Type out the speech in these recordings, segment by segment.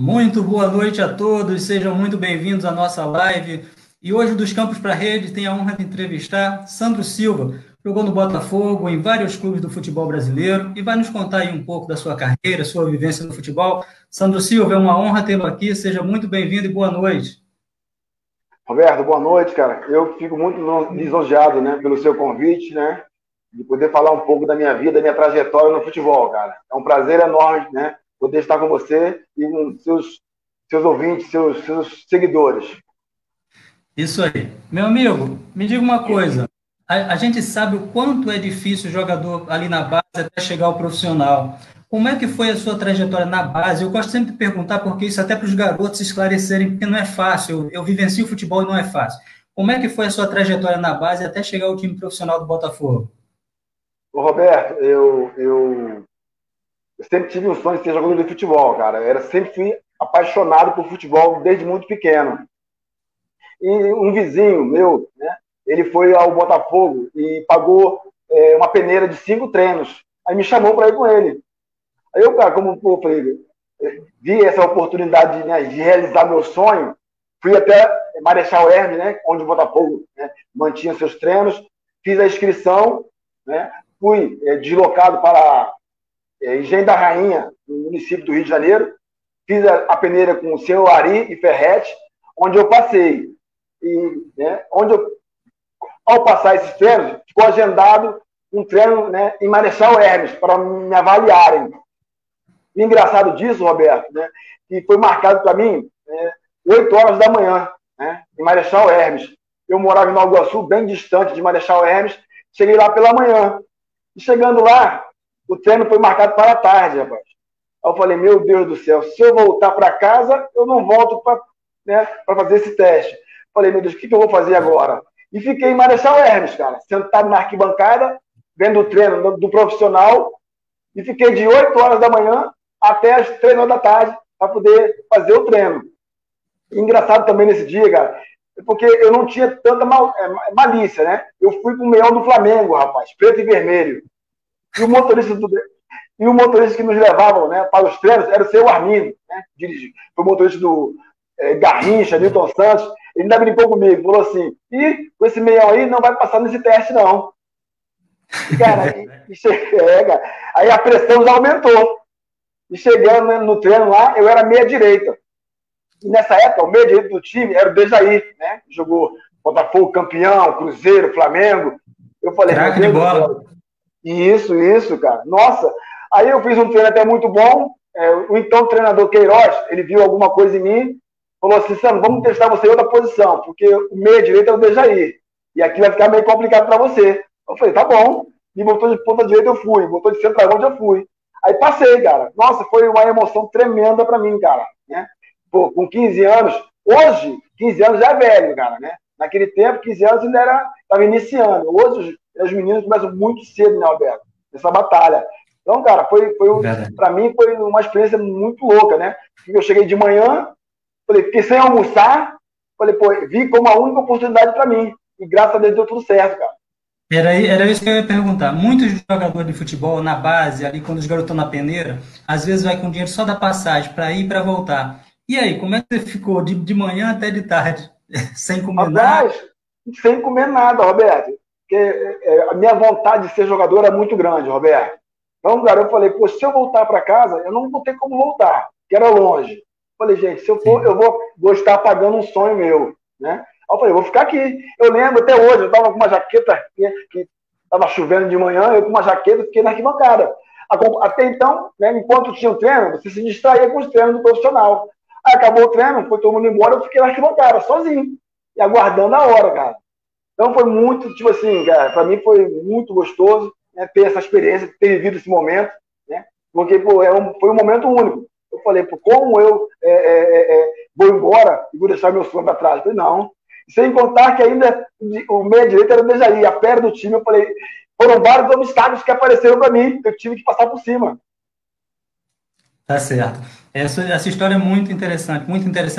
Muito boa noite a todos, sejam muito bem-vindos à nossa live. E hoje, dos Campos para a Rede, tenho a honra de entrevistar Sandro Silva. Jogou no Botafogo, em vários clubes do futebol brasileiro, e vai nos contar aí um pouco da sua carreira, sua vivência no futebol. Sandro Silva, é uma honra tê-lo aqui, seja muito bem-vindo e boa noite. Roberto, boa noite, cara. Eu fico muito lisonjeado, né, pelo seu convite, né, de poder falar um pouco da minha vida, da minha trajetória no futebol, cara. É um prazer enorme, né, poder estar com você e com seus ouvintes, seus seguidores. Isso aí. Meu amigo, me diga uma coisa. A gente sabe o quanto é difícil o jogador ali na base até chegar ao profissional. Como é que foi a sua trajetória na base? Eu gosto sempre de perguntar, porque isso até para os garotos se esclarecerem, porque não é fácil. Eu vivencio o futebol e não é fácil. Como é que foi a sua trajetória na base até chegar ao time profissional do Botafogo? Ô, Roberto, eu sempre tive um sonho de ser jogador de futebol, cara. Sempre fui apaixonado por futebol desde muito pequeno. E um vizinho meu, né, ele foi ao Botafogo e pagou uma peneira de 5 treinos. Aí me chamou para ir com ele. Aí eu, cara, como pô, falei, vi essa oportunidade, né, de realizar meu sonho, fui até Marechal Hermes, né, onde o Botafogo, né, mantinha seus treinos, fiz a inscrição, né, fui deslocado para Engenho da Rainha, no município do Rio de Janeiro, fiz a peneira com o senhor Ari e Ferretti, onde eu passei. E, né, ao passar esses treinos, ficou agendado um treino, né, em Marechal Hermes, para me avaliarem. E engraçado disso, Roberto, né, que foi marcado para mim 8 horas da manhã, né, em Marechal Hermes. Eu morava em Nova Iguaçu, bem distante de Marechal Hermes. Cheguei lá pela manhã. E chegando lá, o treino foi marcado para a tarde, rapaz. Aí eu falei, meu Deus do céu, se eu voltar para casa, eu não volto para, né, fazer esse teste. Falei, meu Deus, o que eu vou fazer agora? E fiquei em Marechal Hermes, cara, sentado na arquibancada, vendo o treino do profissional, e fiquei de 8 horas da manhã até as 3 horas da tarde para poder fazer o treino. E engraçado também nesse dia, cara, porque eu não tinha tanta malícia, né? Eu fui com o meião do Flamengo, rapaz, preto e vermelho. E o motorista, que nos levavam, né, para os treinos era o seu Armindo, né? Foi o motorista do Garrincha, Newton Santos. Ele ainda brincou comigo, falou assim: e com esse meião aí não vai passar nesse teste, não. E, cara, cara, aí a pressão já aumentou. E chegando, né, no treino lá, eu era meia-direita. E nessa época, o meia-direita do time era o Dejair, né? Jogou Botafogo campeão, Cruzeiro, Flamengo. Eu falei, Craque de bola. Isso, cara. Nossa, aí eu fiz um treino até muito bom. O então treinador Queiroz, ele viu alguma coisa em mim, falou assim, Sam, vamos testar você em outra posição, porque o meia-direita é o Dejair. E aqui vai ficar meio complicado para você. Eu falei, tá bom. Me botou de ponta direita, eu fui. Botou de centroavante, eu fui. Aí passei, cara. Nossa, foi uma emoção tremenda para mim, cara. Né? Pô, com 15 anos, hoje, 15 anos já é velho, cara, né? Naquele tempo, 15 anos ainda estava iniciando. Hoje, os meninos começam muito cedo, né, Alberto? Nessa batalha. Então, cara, para mim foi uma experiência muito louca, né? Eu cheguei de manhã, fiquei sem almoçar, falei, pô, vi como a única oportunidade para mim. E graças a Deus deu tudo certo, cara. Era isso que eu ia perguntar. Muitos jogadores de futebol na base, ali quando os garotos estão na peneira, às vezes vai com dinheiro só da passagem, para ir e para voltar. E aí, como é que você ficou de manhã até de tarde? Sem comer nada? Rapaz, sem comer nada, Roberto. Porque a minha vontade de ser jogador é muito grande, Roberto. Então, cara, eu falei, pô, se eu voltar para casa, eu não vou ter como voltar, que era longe. Falei, gente, se eu for, eu vou estar pagando um sonho meu, né? Aí eu falei, vou ficar aqui. Eu lembro até hoje, eu estava com uma jaqueta que estava chovendo de manhã, eu com uma jaqueta fiquei na arquibancada. Até então, né, enquanto tinha o treino, você se distraía com os treinos do profissional. Aí acabou o treino, foi todo mundo embora, eu fiquei na arquibancada, sozinho, e aguardando a hora, cara. Então foi muito, tipo assim, cara, pra mim foi muito gostoso, né, ter essa experiência, ter vivido esse momento, né? Porque, pô, foi um momento único. Eu falei, pô, como eu vou embora e vou deixar meu sonho pra trás? Eu falei, não. Sem contar que ainda o meia-direita era o Dejaí, a perna do time, eu falei, foram vários obstáculos que apareceram pra mim, eu tive que passar por cima. Tá certo. Essa história é muito interessante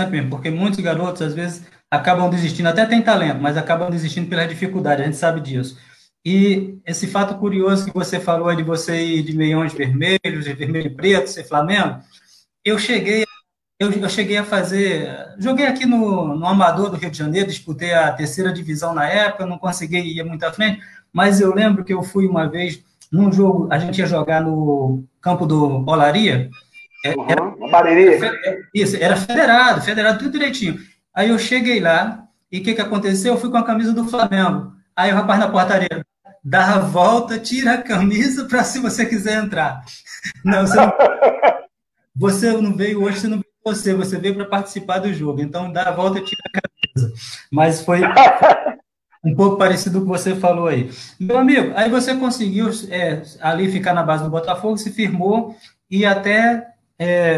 mesmo, porque muitos garotos, às vezes, acabam desistindo, até tem talento, mas acabam desistindo pela dificuldade, a gente sabe disso. E esse fato curioso que você falou aí de você ir de meiões vermelhos, de vermelho e preto, ser Flamengo, eu cheguei eu cheguei a fazer. Joguei aqui no Amador do Rio de Janeiro, disputei a terceira divisão na época, não consegui ir muito à frente, mas eu lembro que eu fui uma vez num jogo, a gente ia jogar no campo do Olaria. Uhum. Bariri. Isso, era federado, federado tudo direitinho. Aí eu cheguei lá, e o que aconteceu? Eu fui com a camisa do Flamengo. Aí o rapaz na portaria, dá a volta, tira a camisa para se você quiser entrar. Não, você não veio hoje, você não veio você veio para participar do jogo. Então dá a volta e tira a camisa. Mas foi um pouco parecido com o que você falou aí. Meu amigo, aí você conseguiu ali ficar na base do Botafogo, se firmou e até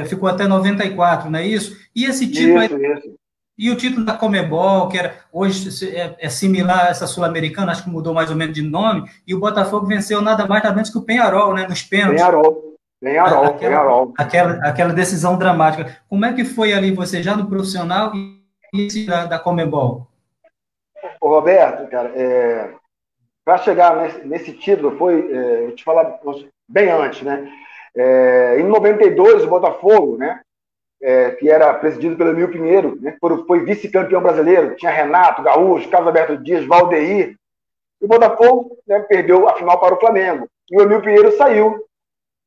ficou até 94, não é isso? E esse título isso. E o título da Comebol, que era hoje é similar a essa sul-americana, acho que mudou mais ou menos de nome, e o Botafogo venceu nada mais nada menos que o Penharol, né, nos pênaltis. Penharol. Aquela decisão dramática. Como é que foi ali você já no profissional e da Comebol? Ô, Roberto, cara, para chegar nesse título, vou te falar bem antes, né? Em 92, o Botafogo, né? Que era presidido pelo Emil Pinheiro, né? Foi vice-campeão brasileiro, tinha Renato, Gaúcho, Carlos Alberto Dias, Valdeir. E o Botafogo, né, perdeu a final para o Flamengo. E o Emil Pinheiro saiu.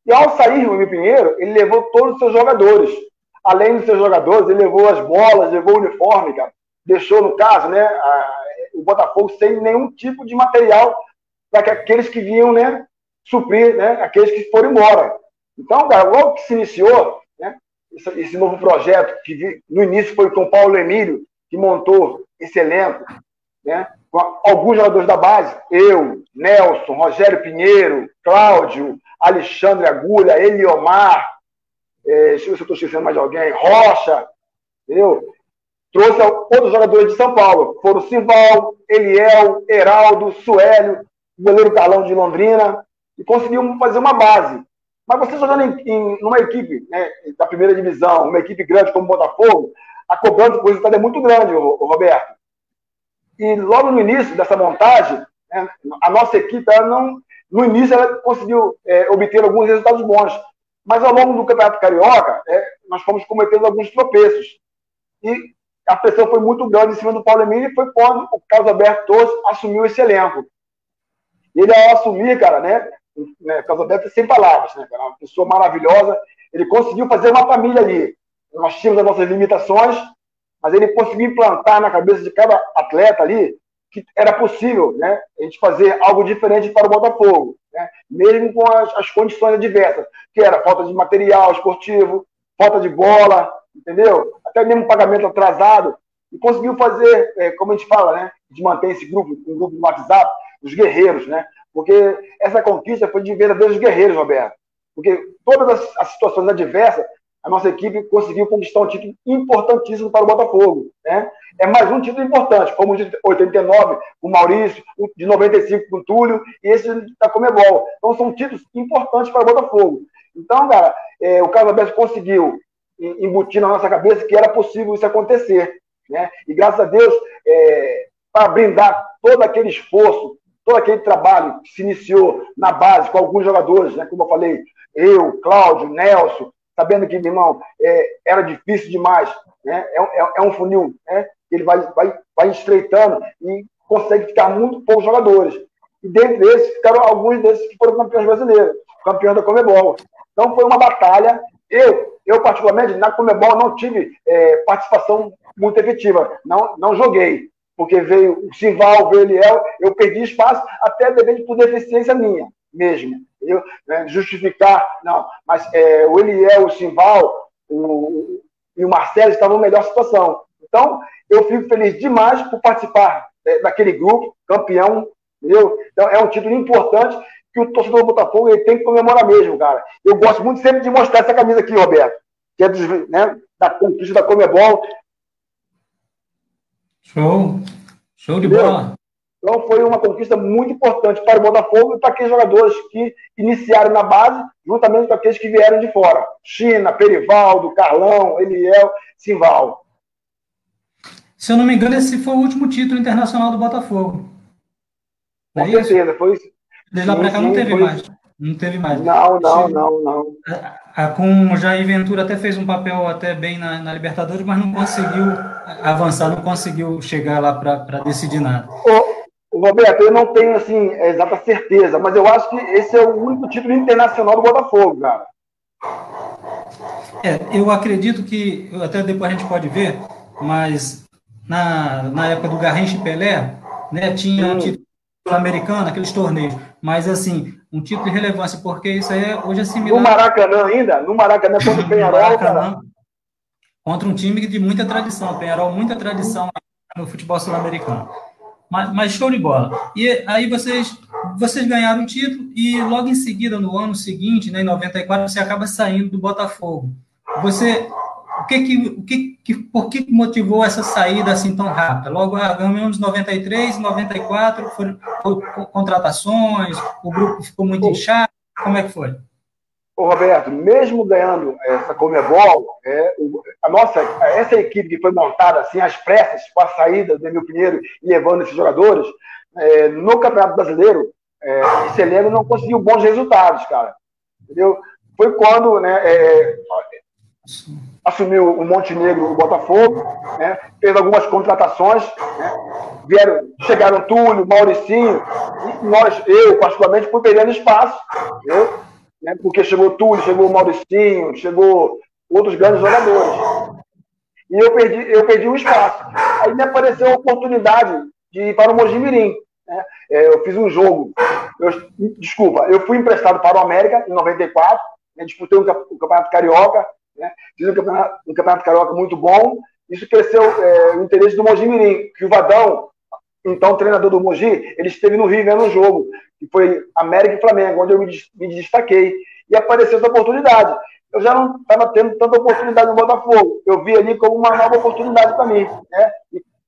E ao sair o Emil Pinheiro, ele levou todos os seus jogadores. Além dos seus jogadores, ele levou as bolas, levou o uniforme, cara. Deixou, no caso, né, o Botafogo sem nenhum tipo de material para aqueles que vinham, né, suprir, né, aqueles que foram embora. Então, cara, logo que se iniciou, né, esse novo projeto, que no início foi com o Paulo Emílio, que montou esse elenco, né, com alguns jogadores da base, eu, Nelson, Rogério Pinheiro, Cláudio, Alexandre Agulha, Eliomar, deixa eu ver se eu estou esquecendo mais de alguém, Rocha, entendeu? Trouxe outros jogadores de São Paulo, foram Simval, Eliel, Heraldo, Suélio, o goleiro Carlão de Londrina, e conseguimos fazer uma base. Mas você jogando numa equipe, né, da primeira divisão, uma equipe grande como o Botafogo, a cobrança do resultado é muito grande, Roberto. E logo no início dessa montagem, né, a nossa equipe, no início, ela conseguiu obter alguns resultados bons. Mas ao longo do Campeonato Carioca, nós fomos cometendo alguns tropeços. E a pressão foi muito grande em cima do Paulo Emílio e foi quando o Carlos Alberto Torres assumiu esse elenco. E ele, ao assumir, cara, né, Carlos Alberto é sem palavras, né, cara, uma pessoa maravilhosa, ele conseguiu fazer uma família ali. Nós tínhamos as nossas limitações, mas ele conseguiu implantar na cabeça de cada atleta ali que era possível, né, a gente fazer algo diferente para o Botafogo, né, mesmo com as condições adversas, que era falta de material esportivo, falta de bola, entendeu? Até mesmo pagamento atrasado. E conseguiu fazer, como a gente fala, né, de manter esse grupo, um grupo no WhatsApp, os guerreiros, né? Porque essa conquista foi de verdadeiros guerreiros, Roberto. Porque todas as situações adversas, a nossa equipe conseguiu conquistar um título importantíssimo para o Botafogo, né? É mais um título importante, como o de 89 com o Maurício, o de 95 com o Túlio, e esse da Comebol. Então são títulos importantes para o Botafogo. Então, cara, o Carlos Alberto conseguiu embutir na nossa cabeça que era possível isso acontecer, né? E graças a Deus, para brindar todo aquele esforço, todo aquele trabalho que se iniciou na base com alguns jogadores, né? Como eu falei, eu, Cláudio, Nelson, sabendo que, meu irmão, era difícil demais, né? É um funil, né? Ele vai estreitando e consegue ficar muito poucos jogadores. E dentre esses, ficaram alguns desses que foram campeões brasileiros, campeões da Comebol. Então foi uma batalha. Eu particularmente, na Comebol não tive participação muito efetiva. Não joguei. Porque veio o Simval, veio o Eliel, eu perdi espaço até por deficiência minha mesmo. Justificar, não. Mas o Eliel, o Simval e o Marcelo estavam em melhor situação. Então, eu fico feliz demais por participar daquele grupo, campeão, entendeu? Então, é um título importante que o torcedor do Botafogo ele tem que comemorar mesmo, cara. Eu gosto muito sempre de mostrar essa camisa aqui, Roberto, que é da conquista da Comebol. Show de bola. Então foi uma conquista muito importante para o Botafogo e para aqueles jogadores que iniciaram na base, juntamente com aqueles que vieram de fora. China, Perivaldo, Carlão, Eliel, Simval. Se eu não me engano, esse foi o último título internacional do Botafogo. Com certeza, foi isso. Desde lá para cá não teve mais. Não teve mais. Não. Com o Jair Ventura até fez um papel até bem na Libertadores, mas não conseguiu avançar, não conseguiu chegar lá para decidir nada. Roberto, eu não tenho assim a exata certeza, mas eu acho que esse é o único título internacional do Botafogo, cara. Eu acredito que, até depois a gente pode ver, mas na época do Garrincha e Pelé, né, tinha um título sul-americano, aqueles torneios, mas assim, um título de relevância, porque isso aí hoje é similar... No Maracanã ainda? No Maracanã contra o Peñarol, cara? Contra um time de muita tradição, Peñarol, muita tradição no futebol sul-americano. Mas show de bola. E aí vocês ganharam o título e logo em seguida, no ano seguinte, né, em 94, você acaba saindo do Botafogo. Por que motivou essa saída assim tão rápida? Logo, ganhamos 93, 94, foram contratações, o grupo ficou muito inchado, como é que foi? Ô Roberto, mesmo ganhando essa Conmebol, essa equipe que foi montada assim, às pressas, com a saída do Emil Pinheiro e levando esses jogadores, no Campeonato Brasileiro, esse elenco não conseguiu bons resultados, cara. Entendeu? Foi quando, né, assumiu o Montenegro, o Botafogo, né, fez algumas contratações, né, chegaram Túlio, Mauricinho, e eu particularmente, fui perdendo espaço, né, porque chegou Túlio, chegou Mauricinho, chegou outros grandes jogadores. E eu perdi o espaço. Aí me apareceu a oportunidade de ir para o Mojimirim. Né? Eu fiz um jogo. Eu fui emprestado para o América em 94, né, disputei o Campeonato Carioca, né, fiz um campeonato Carioca muito bom. Isso cresceu o interesse do Mojimirim, que o Vadão, então treinador do Mogi, ele esteve no Rio vendo um jogo, que foi América e Flamengo, onde eu me destaquei. E apareceu essa oportunidade. Eu já não estava tendo tanta oportunidade no Botafogo. Eu vi ali como uma nova oportunidade para mim. Né?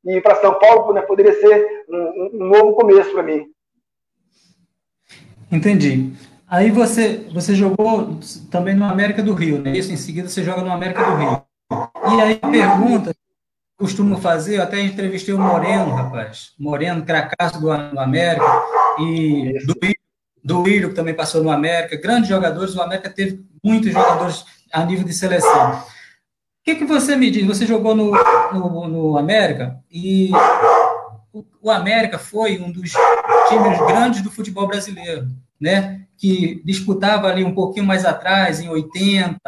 E para São Paulo, né, poderia ser um novo começo para mim. Entendi. Aí você jogou também no América do Rio, né? Isso, em seguida você joga no América do Rio. E aí pergunta, costumo fazer, eu até entrevistei o Moreno, rapaz. Moreno, cracaço do América, e do Willian, que também passou no América. Grandes jogadores, o América teve muitos jogadores a nível de seleção. O que você me diz? Você jogou no América e o América foi um dos times grandes do futebol brasileiro, né? Que disputava ali um pouquinho mais atrás, em 80,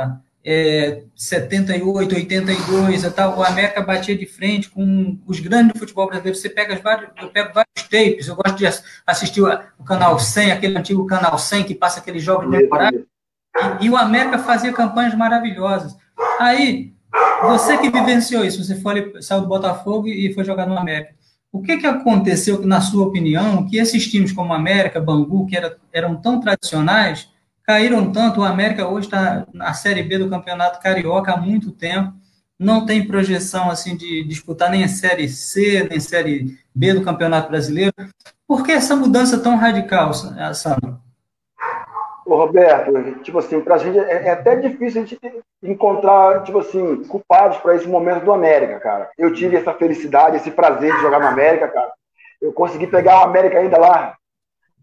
78, 82 e tal. O América batia de frente com os grandes do futebol brasileiro. Eu pego vários tapes, eu gosto de assistir o Canal 100, aquele antigo Canal 100 que passa aqueles jogos memoráveis. E o América fazia campanhas maravilhosas. Aí, você que vivenciou isso, saiu do Botafogo e foi jogar no América. O que aconteceu, na sua opinião, que esses times como América, Bangu, que eram tão tradicionais, caíram tanto? O América hoje está na Série B do Campeonato Carioca há muito tempo, não tem projeção assim de disputar nem a Série C, nem a Série B do Campeonato Brasileiro. Por que essa mudança tão radical, Sandro? Ô, Roberto, tipo assim, pra gente é até difícil a gente encontrar, tipo assim, culpados para esse momento do América, cara. Eu tive essa felicidade, esse prazer de jogar no América, cara. Eu consegui pegar o América ainda lá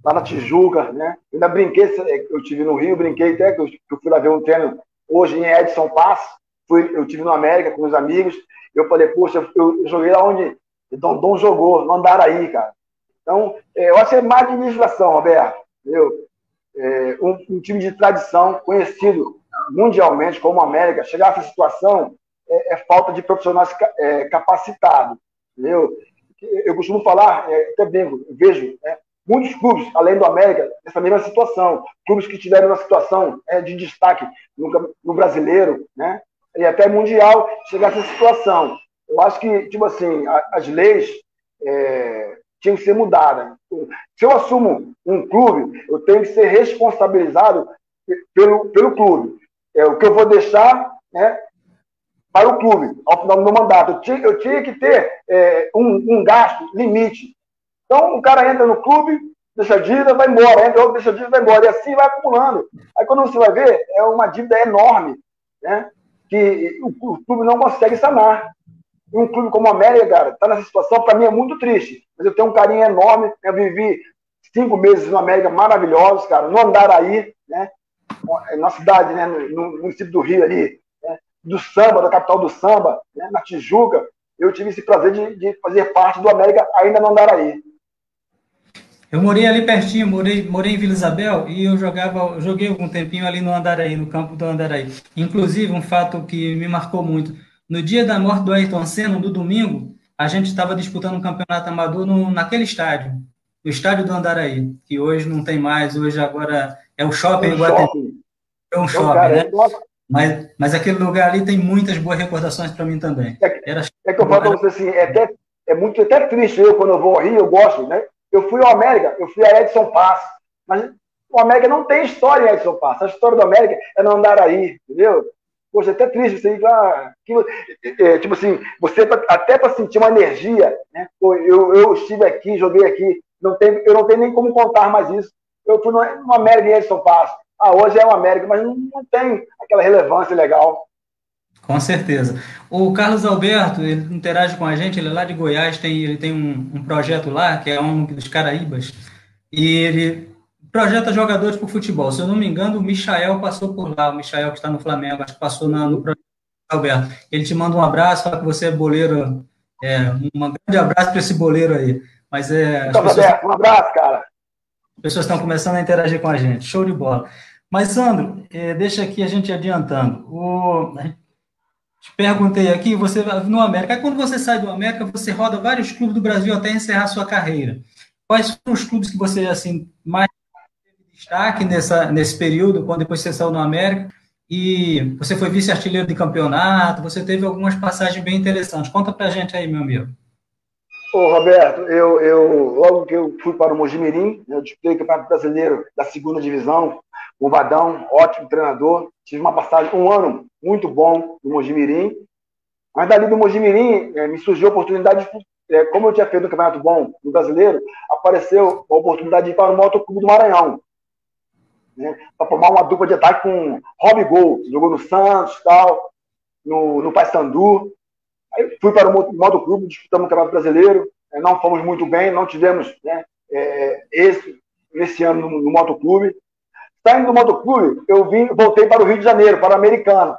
na Tijuca, né? Eu ainda brinquei, eu tive no Rio, brinquei até que eu fui lá ver um treino hoje em Edson Pass, eu tive no América com os amigos, eu falei, poxa, eu joguei lá onde Dom jogou, no Andaraí, cara. Então, eu acho que é má administração, Roberto, entendeu? Um time de tradição, conhecido mundialmente como América, chegar a essa situação é falta de profissionais capacitados. Entendeu? Eu costumo falar, até bem, vejo muitos clubes, além do América, nessa mesma situação. Clubes que tiveram uma situação de destaque no brasileiro, né? E até mundial, chegar a essa situação. Eu acho que, tipo assim, as leis tinham que ser mudadas. Se eu assumo um clube, eu tenho que ser responsabilizado pelo clube. O que eu vou deixar, né, para o clube, ao final do meu mandato. Eu tinha que ter um gasto limite. Então, o cara entra no clube, deixa a dívida, vai embora. Entra outro, deixa a dívida, vai embora. E assim vai acumulando. Aí, quando você vai ver, é uma dívida enorme, né, que o clube não consegue sanar. E um clube como a América, cara, está nessa situação, para mim é muito triste. Mas eu tenho um carinho enorme, eu vivi 5 meses no América maravilhosos, cara, no Andaraí, né? Na cidade, né? No município do Rio ali, né? Do samba, da capital do samba, né? Na Tijuca, eu tive esse prazer de fazer parte do América ainda no Andaraí. Eu morei ali pertinho, morei em Vila Isabel e joguei algum tempinho ali no Andaraí, no campo do Andaraí. Inclusive, um fato que me marcou muito, no dia da morte do Ayrton Senna, no domingo, a gente estava disputando um campeonato amador naquele estádio, o estádio do Andaraí, que hoje não tem mais, hoje agora é o shopping Um Iguatemi, shopping. é um Então, shopping, cara, né? Mas aquele lugar ali tem muitas boas recordações para mim também. Era é que eu falo para você assim, até triste eu, quando eu vou ao Rio, eu gosto, né? Eu fui ao América, eu fui a Edson Pass, mas o América não tem história em Edson Pass. A história do América é no Andaraí, entendeu? Poxa, é até triste você ir tipo assim, você até para sentir uma energia, né? Pô, eu estive aqui, joguei aqui, eu não tenho nem como contar mais isso. Eu fui no América em Edson Pass. Hoje é o América, mas não tem aquela relevância legal. Com certeza. O Carlos Alberto, ele interage com a gente, ele é lá de Goiás, ele tem um projeto lá, que é um dos Caraíbas, e ele projeta jogadores para o futebol. Se eu não me engano, o Michael passou por lá, o Michael que está no Flamengo, acho que passou no projeto do Alberto. Ele te manda um abraço, fala que você é boleiro, um grande abraço para esse boleiro aí. Mas Um abraço, cara. as pessoas estão começando a interagir com a gente, show de bola. Mas, Sandro, deixa aqui a gente adiantando. Te perguntei aqui, você no América, quando você sai do América, você roda vários clubes do Brasil até encerrar sua carreira. Quais foram os clubes que você assim mais teve destaque nesse período, quando depois você saiu do América? E você foi vice-artilheiro de campeonato, você teve algumas passagens bem interessantes. Conta pra gente aí, meu amigo. Ô, Roberto, logo que eu fui para o Mojimirim, eu disputei o Campeonato Brasileiro da segunda divisão, o Vadão, ótimo treinador, tive uma passagem, um ano muito bom no Mojimirim, mas dali do Mojimirim me surgiu a oportunidade, como eu tinha feito um campeonato bom no Brasileiro, apareceu a oportunidade de ir para o Motoclube do Maranhão, né, para formar uma dupla de ataque com Rob Gol, jogou no Santos, tal, no Paysandu. Aí fui para o Motoclube, disputamos o Campeonato Brasileiro, não fomos muito bem, não tivemos, né, nesse ano no Motoclube. Saindo do Motoclube, voltei para o Rio de Janeiro, para o Americano.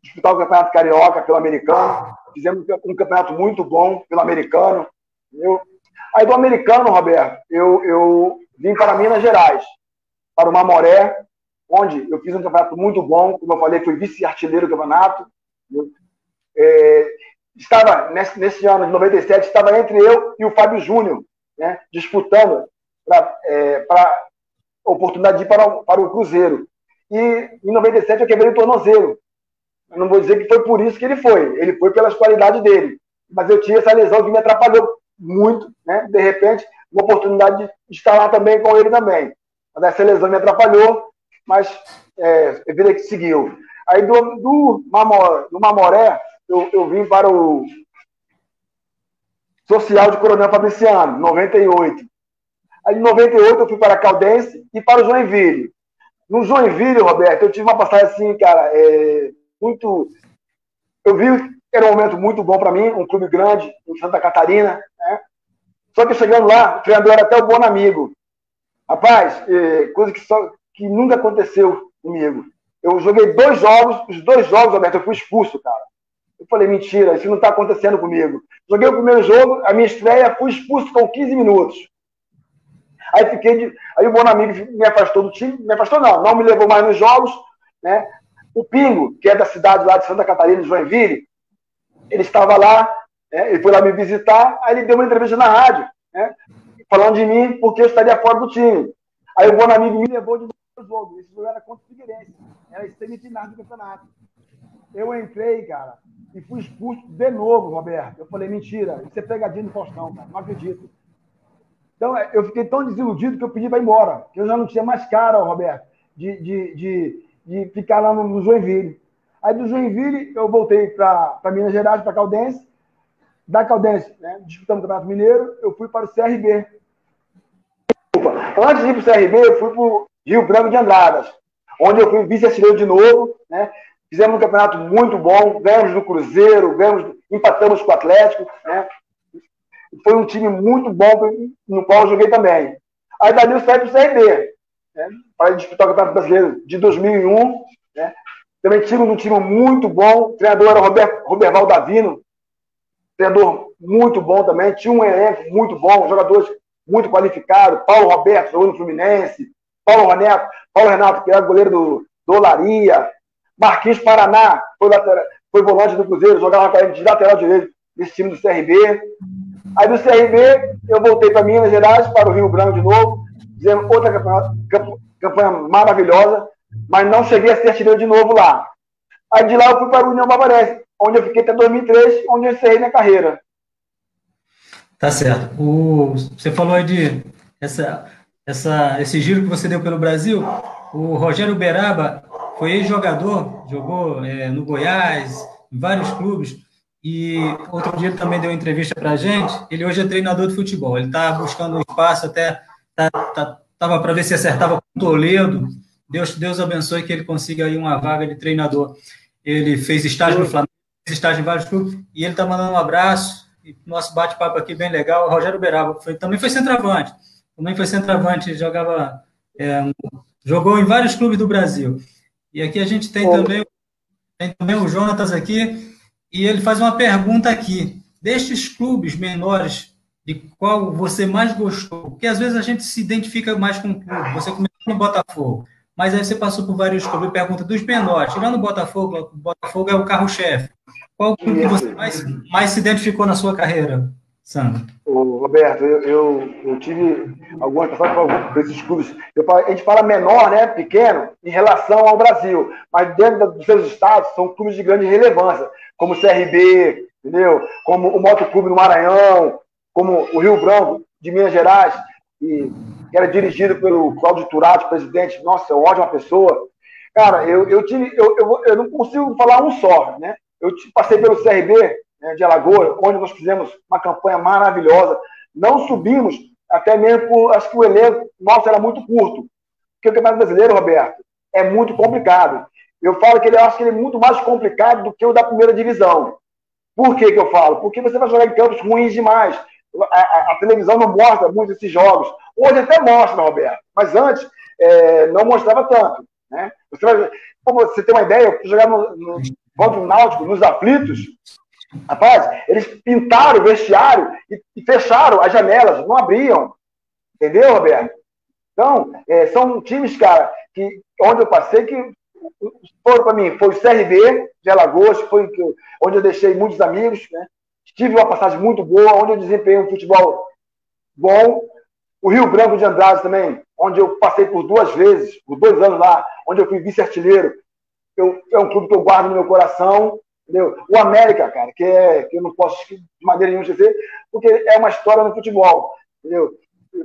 Disputar o Campeonato Carioca pelo Americano, fizemos um campeonato muito bom pelo Americano. Entendeu? Aí do Americano, Roberto, eu vim para Minas Gerais, para o Mamoré, onde eu fiz um campeonato muito bom, como eu falei, fui vice-artilheiro do campeonato. Estava, nesse ano de 97, estava entre eu e o Fábio Júnior, né, disputando para oportunidade de ir para o Cruzeiro. E em 97 eu quebrei o tornozelo. Eu não vou dizer que foi por isso que ele foi pelas qualidades dele. Mas eu tinha essa lesão que me atrapalhou muito, né? De repente, uma oportunidade de estar lá também com ele também. Mas essa lesão me atrapalhou, mas eu virei que seguiu. Aí do Mamoré, eu vim para o Social de Coronel Fabriciano, 98. Aí em 98 eu fui para a Caldense e para o Joinville. No Joinville, Roberto, eu tive uma passagem assim, cara, muito... Eu vi que era um momento muito bom para mim, um clube grande, em Santa Catarina, né? Só que chegando lá, o treinador era até o Bonamigo. Rapaz, coisa que nunca aconteceu comigo. Eu joguei 2 jogos, os 2 jogos, Roberto, eu fui expulso, cara. Eu falei, mentira, isso não está acontecendo comigo. Joguei o primeiro jogo, a minha estreia, fui expulso com 15 minutos. Aí o Bonamigo me afastou do time, me afastou não me levou mais nos jogos, né? O Pingo, que é da cidade lá de Santa Catarina, de Joinville, ele estava lá, né? Ele foi lá me visitar, aí ele deu uma entrevista na rádio, né? Falando de mim, porque eu estaria fora do time. Aí o Bonamigo me levou de novo no jogo, esse jogo era contra o Figueirense, era semifinal do campeonato. Eu entrei, cara, e fui expulso de novo, Roberto. Eu falei, mentira, isso é pegadinha do Faustão, cara, não acredito. Então, eu fiquei tão desiludido que eu pedi para ir embora. Que eu já não tinha mais cara, Roberto, de ficar lá no Joinville. Aí do Joinville, eu voltei para Minas Gerais, para Caldense. Da Caldense, né, disputando o Campeonato Mineiro, eu fui para o CRB. Antes de ir para o CRB, eu fui para o Rio Branco de Andradas, onde eu fui vice-artilheiro de novo, né? Fizemos um campeonato muito bom, ganhamos do Cruzeiro, empatamos com o Atlético, né? Foi um time muito bom no qual eu joguei também. Aí dali eu saí para o CRB, né, para disputar o Campeonato Brasileiro de 2001. Né? Também tive um time muito bom, o treinador era Roberval Davino, treinador muito bom também, tinha um elenco muito bom, jogadores muito qualificados, Paulo Roberto, jogou no Fluminense, Paulo Renato, que era goleiro do Olaria, Marquinhos Paraná, foi volante do Cruzeiro, jogava de lateral direito desse time do CRB. Aí do CRB, eu voltei para Minas Gerais, para o Rio Branco de novo, fizemos outra campanha maravilhosa, mas não cheguei a ser artilheiro de novo lá. Aí de lá eu fui para o União Barbarense, onde eu fiquei até 2003, onde eu encerrei minha carreira. Tá certo. Você falou aí de esse giro que você deu pelo Brasil. O Rogério Uberaba foi ex-jogador, jogou no Goiás, em vários clubes, e outro dia ele também deu uma entrevista para a gente. Ele hoje é treinador de futebol. Ele está buscando um espaço, até estava para ver se acertava com o Toledo. Deus abençoe que ele consiga aí uma vaga de treinador. Ele fez estágio no Flamengo, fez estágio em vários clubes, e ele está mandando um abraço. E nosso bate-papo aqui bem legal. O Rogério Uberaba também foi centroavante. Jogou em vários clubes do Brasil. E aqui a gente tem também o Jonatas aqui, e ele faz uma pergunta aqui. Destes clubes menores, de qual você mais gostou? Porque às vezes a gente se identifica mais com o clube. Você começou no Botafogo, mas aí você passou por vários clubes. Pergunta dos menores. Tirando o Botafogo é o carro-chefe. Qual clube que você mais se identificou na sua carreira, Sandro? Roberto, eu tive algumas passagens por esses clubes. A gente fala menor, né, pequeno, em relação ao Brasil, mas dentro dos seus estados são clubes de grande relevância, como o CRB, entendeu? Como o Motoclube no Maranhão, como o Rio Branco de Minas Gerais, que era dirigido pelo Cláudio Turati, presidente. Nossa, é uma ótima pessoa. Cara, eu não consigo falar um só, né? Eu passei pelo CRB, né, de Alagoas, onde nós fizemos uma campanha maravilhosa. Não subimos, até mesmo acho que o elenco nosso era muito curto. Porque o Campeonato Brasileiro, Roberto, é muito complicado. Eu falo que acho que ele é muito mais complicado do que o da primeira divisão. Por que eu falo? Porque você vai jogar em campos ruins demais. A televisão não mostra muito esses jogos. Hoje até mostra, Roberto, mas antes não mostrava tanto. Né? Como você tem uma ideia, eu fui jogar contra o Náutico, nos aflitos, rapaz, eles pintaram o vestiário e fecharam as janelas, não abriam. Entendeu, Roberto? Então, são times, cara, onde eu passei que foram para mim, foi o CRB de Alagoas, foi onde eu deixei muitos amigos, né? Tive uma passagem muito boa, onde eu desempenhei um futebol bom. O Rio Branco de Andrade também, onde eu passei por 2 vezes, por 2 anos lá, onde eu fui vice-artilheiro. É um clube que eu guardo no meu coração, entendeu? O América, cara, que eu não posso de maneira nenhuma dizer, porque é uma história no futebol, entendeu?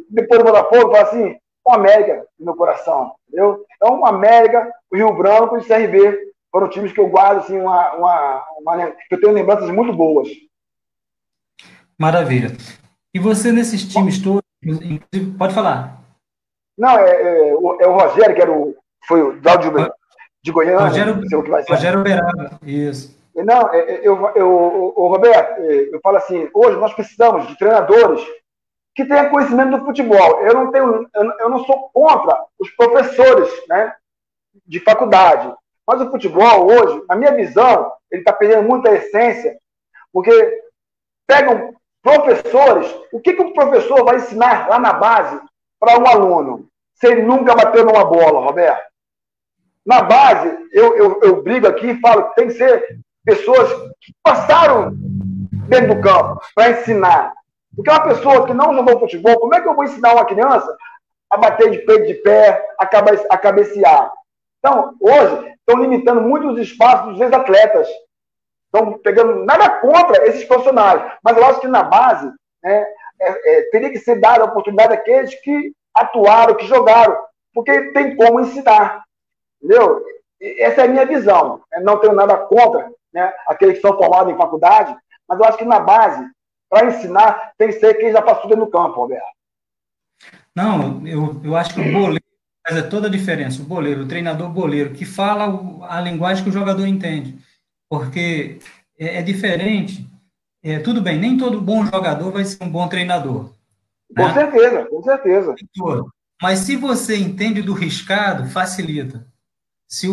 Depois do Botafogo, eu falo assim, o América no meu coração, entendeu? Então, o América, o Rio Branco e o CRB foram times que eu guardo, assim, que eu tenho lembranças muito boas. Maravilha. E você, nesses times todos, pode falar. Não, é o Rogério, foi o Cláudio de Goiânia. Rogério Uberaba, isso. Não, Roberto, eu falo assim, hoje nós precisamos de treinadores que tenham conhecimento do futebol. Eu não sou contra os professores, né, de faculdade, mas o futebol hoje, na minha visão, ele está perdendo muita essência, porque pegam professores, o que o professor vai ensinar lá na base para um aluno, se ele nunca bateu numa bola, Roberto? Na base, eu brigo aqui e falo que tem que ser pessoas que passaram dentro do campo para ensinar. Porque uma pessoa que não jogou futebol, como é que eu vou ensinar uma criança a bater de peito de pé, a cabecear? Então, hoje, estão limitando muito os espaços dos ex-atletas. Estão pegando nada contra esses profissionais. Mas eu acho que na base, né, teria que ser dada a oportunidade àqueles que atuaram, que jogaram. Porque tem como ensinar. Entendeu? Essa é a minha visão. Não tenho nada contra, né, aqueles que são formados em faculdade, mas eu acho que na base, para ensinar, tem que ser quem já passou dentro do campo, Roberto. Não, eu acho que o boleiro faz toda a diferença. O boleiro, o treinador boleiro, que fala a linguagem que o jogador entende. Porque é diferente. Tudo bem, nem todo bom jogador vai ser um bom treinador. Com né? certeza, com certeza. Mas se você entende do riscado, facilita. Se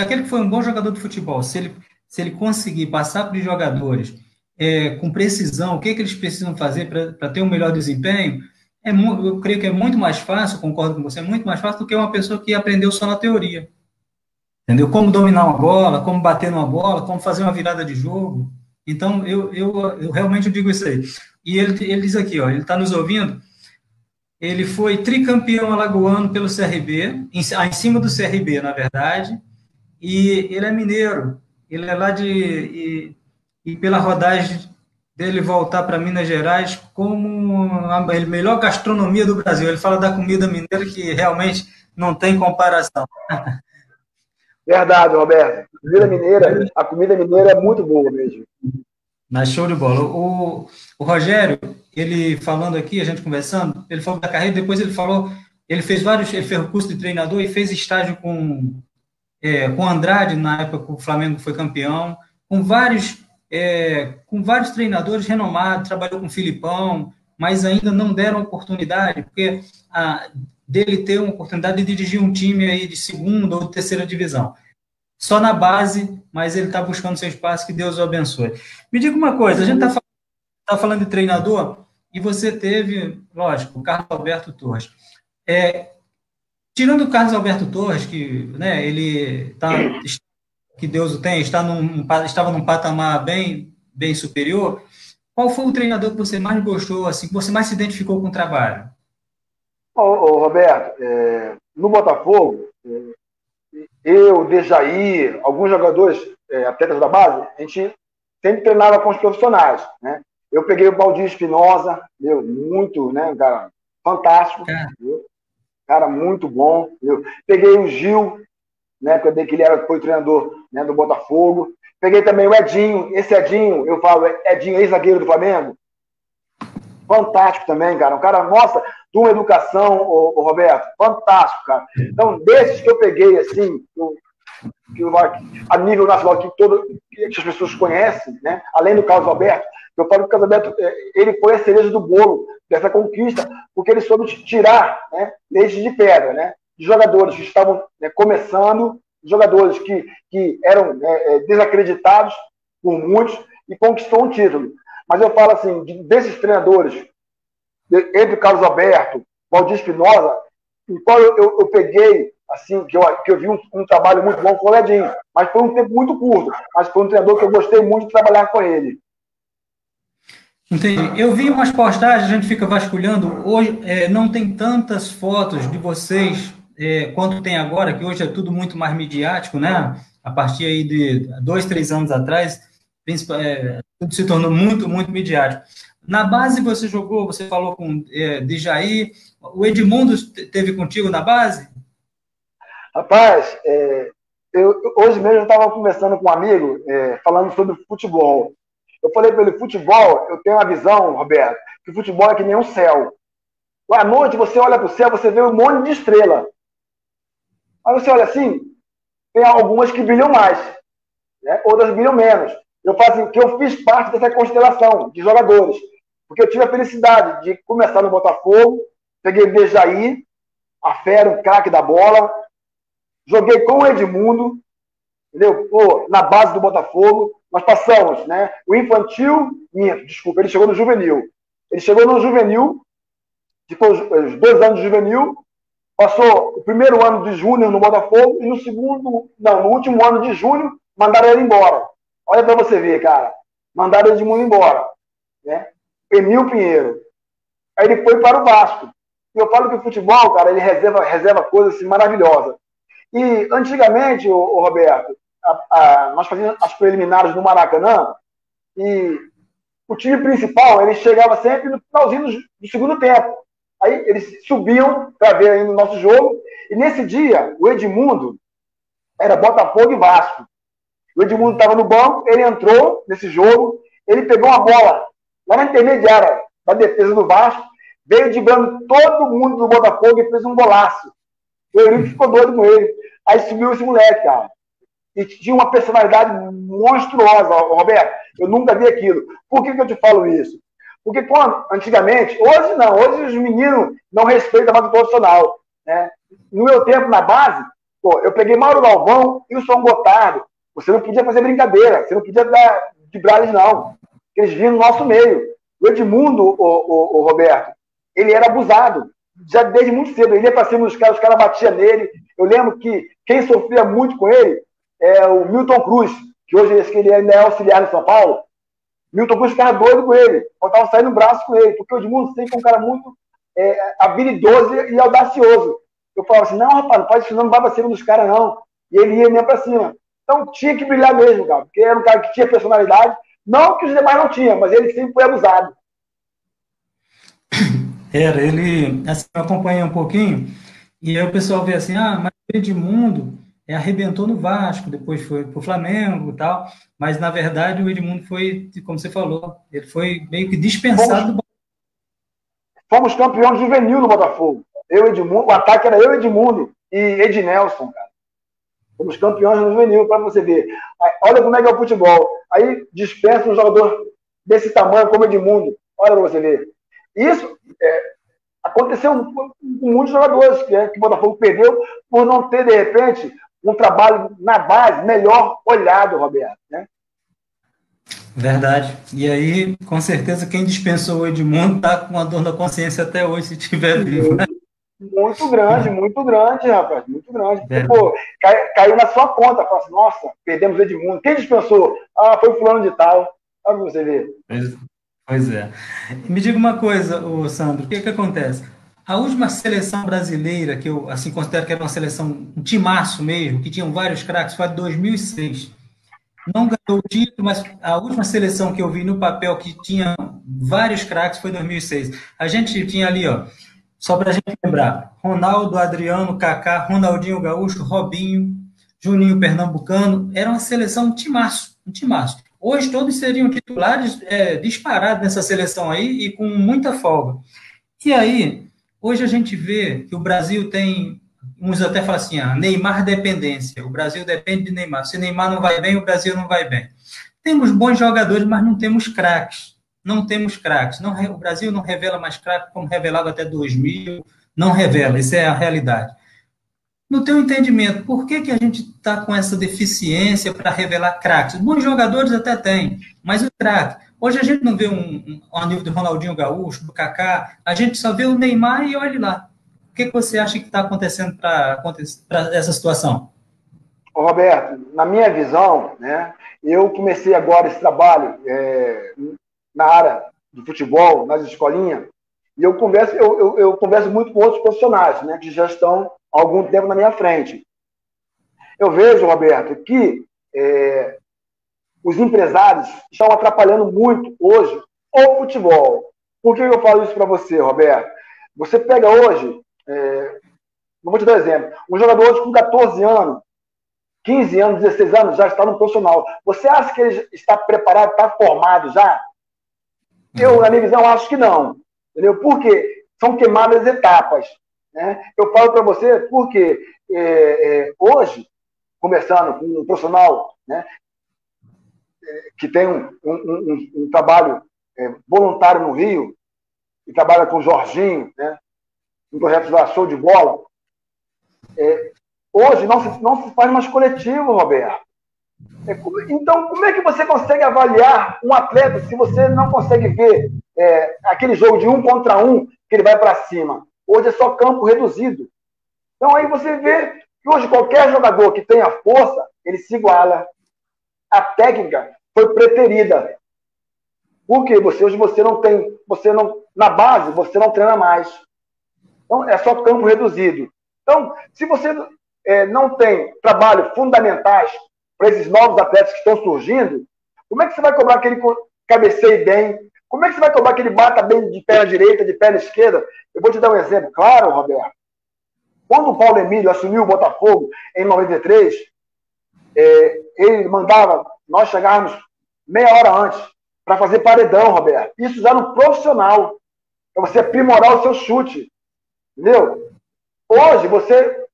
aquele que foi um bom jogador de futebol, se ele conseguir passar para os jogadores com precisão, o que eles precisam fazer para ter um melhor desempenho, eu creio que é muito mais fácil, concordo com você, é muito mais fácil do que uma pessoa que aprendeu só na teoria. Entendeu? Como dominar uma bola, como bater numa bola, como fazer uma virada de jogo. Então, eu realmente digo isso aí. E ele diz aqui, ó, ele está nos ouvindo, ele foi tricampeão alagoano pelo CRB, em cima do CRB, na verdade, e ele é mineiro, ele é lá e pela rodagem dele voltar para Minas Gerais como a melhor gastronomia do Brasil. Ele fala da comida mineira que realmente não tem comparação. Verdade, Roberto. A comida mineira é muito boa mesmo. Mas show de bola. O Rogério, ele falando aqui, a gente conversando, ele falou da carreira, depois ele falou, ele fez o curso de treinador e fez estágio com Andrade, na época que o Flamengo foi campeão, com vários treinadores renomados, trabalhou com o Filipão, mas ainda não deram oportunidade, porque dele ter uma oportunidade de dirigir um time aí de segunda ou terceira divisão. Só na base, mas ele está buscando seu espaço, que Deus o abençoe. Me diga uma coisa, a gente está falando de treinador, e você teve, lógico, o Carlos Alberto Torres. Tirando o Carlos Alberto Torres, que, né, que Deus o tem, estava num patamar bem, bem superior, qual foi o treinador que você mais gostou, assim, que você mais se identificou com o trabalho? Roberto, no Botafogo, eu, Dejaí, alguns jogadores, atletas da base, a gente sempre treinava com os profissionais, né? Eu peguei o Valdir Espinosa, muito, né, um cara fantástico, cara muito bom. Peguei o Gil, né, porque ele foi treinador, né, do Botafogo. Peguei também o Edinho, esse Edinho, eu falo, Edinho, ex-zagueiro do Flamengo. Fantástico também, cara. Um cara, nossa, de uma educação, o Roberto, fantástico, cara. Então, desses que eu peguei, assim, a nível nacional, que as pessoas conhecem, né, além do Carlos Alberto, eu falo que o Carlos Alberto, ele foi a cereja do bolo dessa conquista, porque ele soube tirar, né, leite de pedra, né, de jogadores que estavam, né, começando, jogadores que eram desacreditados por muitos, e conquistou um título. Mas eu falo assim, desses treinadores, entre o Carlos Alberto, Valdir Espinosa, em qual eu peguei, assim, que eu vi um trabalho muito bom com o Edinho, mas foi um tempo muito curto, mas foi um treinador que eu gostei muito de trabalhar com ele. Entendi. Eu vi umas postagens, a gente fica vasculhando, hoje não tem tantas fotos de vocês quanto tem agora, que hoje é tudo muito mais midiático, né? A partir aí de 2, 3 anos atrás, tudo se tornou muito, muito midiático. Na base você jogou, você falou com Dejaí, o Edmundo teve contigo na base? Rapaz, hoje mesmo eu estava conversando com um amigo, falando sobre futebol. Eu falei para ele, futebol, eu tenho uma visão, Roberto, que futebol é que nem um céu. À noite você olha para o céu, você vê um monte de estrela. Aí você olha assim, tem algumas que brilham mais, né? Outras brilham menos. Eu falo assim, que eu fiz parte dessa constelação de jogadores, porque eu tive a felicidade de começar no Botafogo, peguei Dejaí, a fera, um craque da bola, joguei com o Edmundo, entendeu? Na base do Botafogo, nós passamos, né? O infantil, desculpa, ele chegou no juvenil. Ele chegou no juvenil, depois os 2 anos de juvenil, passou o primeiro ano de júnior no Botafogo e no último ano de júnior, mandaram ele embora. Olha para você ver, cara. Mandaram ele de mundo embora, né? Emil Pinheiro. Aí ele foi para o Vasco. E eu falo que o futebol, cara, ele reserva coisas assim, maravilhosas. E antigamente, o Roberto, nós fazíamos as preliminares no Maracanã e o time principal, ele chegava sempre no finalzinho do segundo tempo. Aí eles subiam para ver ainda o nosso jogo. E nesse dia, o Edmundo era Botafogo e Vasco. O Edmundo estava no banco, ele entrou nesse jogo, ele pegou uma bola lá na intermediária da defesa do Vasco, veio driblando todo mundo do Botafogo e fez um golaço. O Eurico ficou doido com ele. Aí subiu esse moleque, cara. E tinha uma personalidade monstruosa, Roberto. Eu nunca vi aquilo. Por que eu te falo isso? Porque antigamente, hoje não, hoje os meninos não respeitam mais o profissional. Né? No meu tempo, na base, pô, eu peguei Mauro Galvão e o Wilson Gotardo. Você não podia fazer brincadeira, você não podia dar de brales, não. Eles vinham no nosso meio. O Edmundo, o Roberto, ele era abusado, já desde muito cedo. Ele ia para cima dos caras, os caras batiam nele. Eu lembro que quem sofria muito com ele é o Milton Cruz, que hoje ele ainda é auxiliar no São Paulo. Milton Cruz ficava doido com ele, faltava sair no braço com ele, porque o Edmundo sempre é um cara muito habilidoso e audacioso. Eu falava assim, não, rapaz, não faz isso não vai para cima dos caras, não. E ele ia mesmo para cima. Então tinha que brilhar mesmo, cara, porque era um cara que tinha personalidade, não que os demais não tinham, mas ele sempre foi abusado. Era, ele, assim, eu acompanhei um pouquinho, e aí o pessoal vê assim, mas o Edmundo arrebentou no Vasco, depois foi pro Flamengo e tal, mas na verdade o Edmundo foi, como você falou, ele foi meio que dispensado. Fomos campeões juvenil no Botafogo. Eu, Edmundo, o ataque era eu, Edmundo e Ednelson, cara. Fomos campeões no juvenil, para você ver. Olha como é que é o futebol. Aí dispensa um jogador desse tamanho como Edmundo. Olha para você ver. Isso aconteceu com muitos jogadores que o Botafogo perdeu por não ter, de repente, um trabalho na base melhor olhado, Roberto. Né? Verdade. E aí, com certeza, quem dispensou o Edmundo está com a dor na consciência até hoje, se estiver vivo. Muito grande, rapaz. Muito grande. Porque, pô, caiu na sua conta. Fala assim, nossa, perdemos o Edmundo. Quem dispensou? Foi o fulano de tal. Olha pra você ver. Pois é. Me diga uma coisa, Sandro, o que acontece? A última seleção brasileira, que eu assim considero que era uma seleção, um timaço mesmo, que tinham vários craques, foi a de 2006. Não ganhou o título, mas a última seleção que eu vi no papel que tinha vários craques foi 2006. A gente tinha ali, ó, só para a gente lembrar, Ronaldo, Adriano, Kaká, Ronaldinho Gaúcho, Robinho, Juninho Pernambucano, era uma seleção um timaço. Hoje todos seriam titulares disparados nessa seleção aí e com muita folga. E aí, hoje a gente vê que o Brasil tem, uns até falam assim, Neymar dependência, o Brasil depende de Neymar. Se Neymar não vai bem, o Brasil não vai bem. Temos bons jogadores, mas não temos craques. O Brasil não revela mais craques como revelava até 2000, não revela, isso é a realidade. No teu entendimento, por que a gente está com essa deficiência para revelar craques? Bons jogadores até tem, mas o craque. Hoje a gente não vê um nível do Ronaldinho Gaúcho, do Kaká, a gente só vê o Neymar e olha lá. O que você acha que está acontecendo para essa situação? Roberto, na minha visão, né, eu comecei agora esse trabalho na área do futebol, nas escolinhas, e eu converso muito com outros profissionais, né, que já estão há algum tempo na minha frente. Eu vejo, Roberto, que os empresários estão atrapalhando muito hoje o futebol. Por que eu falo isso para você, Roberto? Você pega hoje, não vou te dar um exemplo, um jogador hoje com 14 anos, 15 anos, 16 anos, já está no profissional. Você acha que ele está preparado, está formado já? Eu, na minha visão, acho que não. Entendeu? Porque são queimadas etapas. Né? Eu falo para você porque hoje, conversando com um profissional, né, que tem um trabalho voluntário no Rio, e trabalha com o Jorginho, né, um projeto de show de bola, hoje não se faz mais coletivo, Roberto. Então, como é que você consegue avaliar um atleta se você não consegue ver aquele jogo de 1 contra 1 que ele vai para cima? Hoje é só campo reduzido. Então, aí você vê que hoje qualquer jogador que tenha força, ele se iguala. A técnica foi preterida. Porque hoje você não tem, na base, você não treina mais. Então, é só campo reduzido. Então, se você não tem trabalho fundamentais para esses novos atletas que estão surgindo, como é que você vai cobrar que ele cabeceie bem? Como é que você vai cobrar que ele bata bem de perna direita, de perna esquerda? Eu vou te dar um exemplo claro, Roberto. Quando o Paulo Emílio assumiu o Botafogo em 93, ele mandava nós chegarmos meia hora antes para fazer paredão, Roberto. Isso já no profissional, para você aprimorar o seu chute. Entendeu? Hoje, você...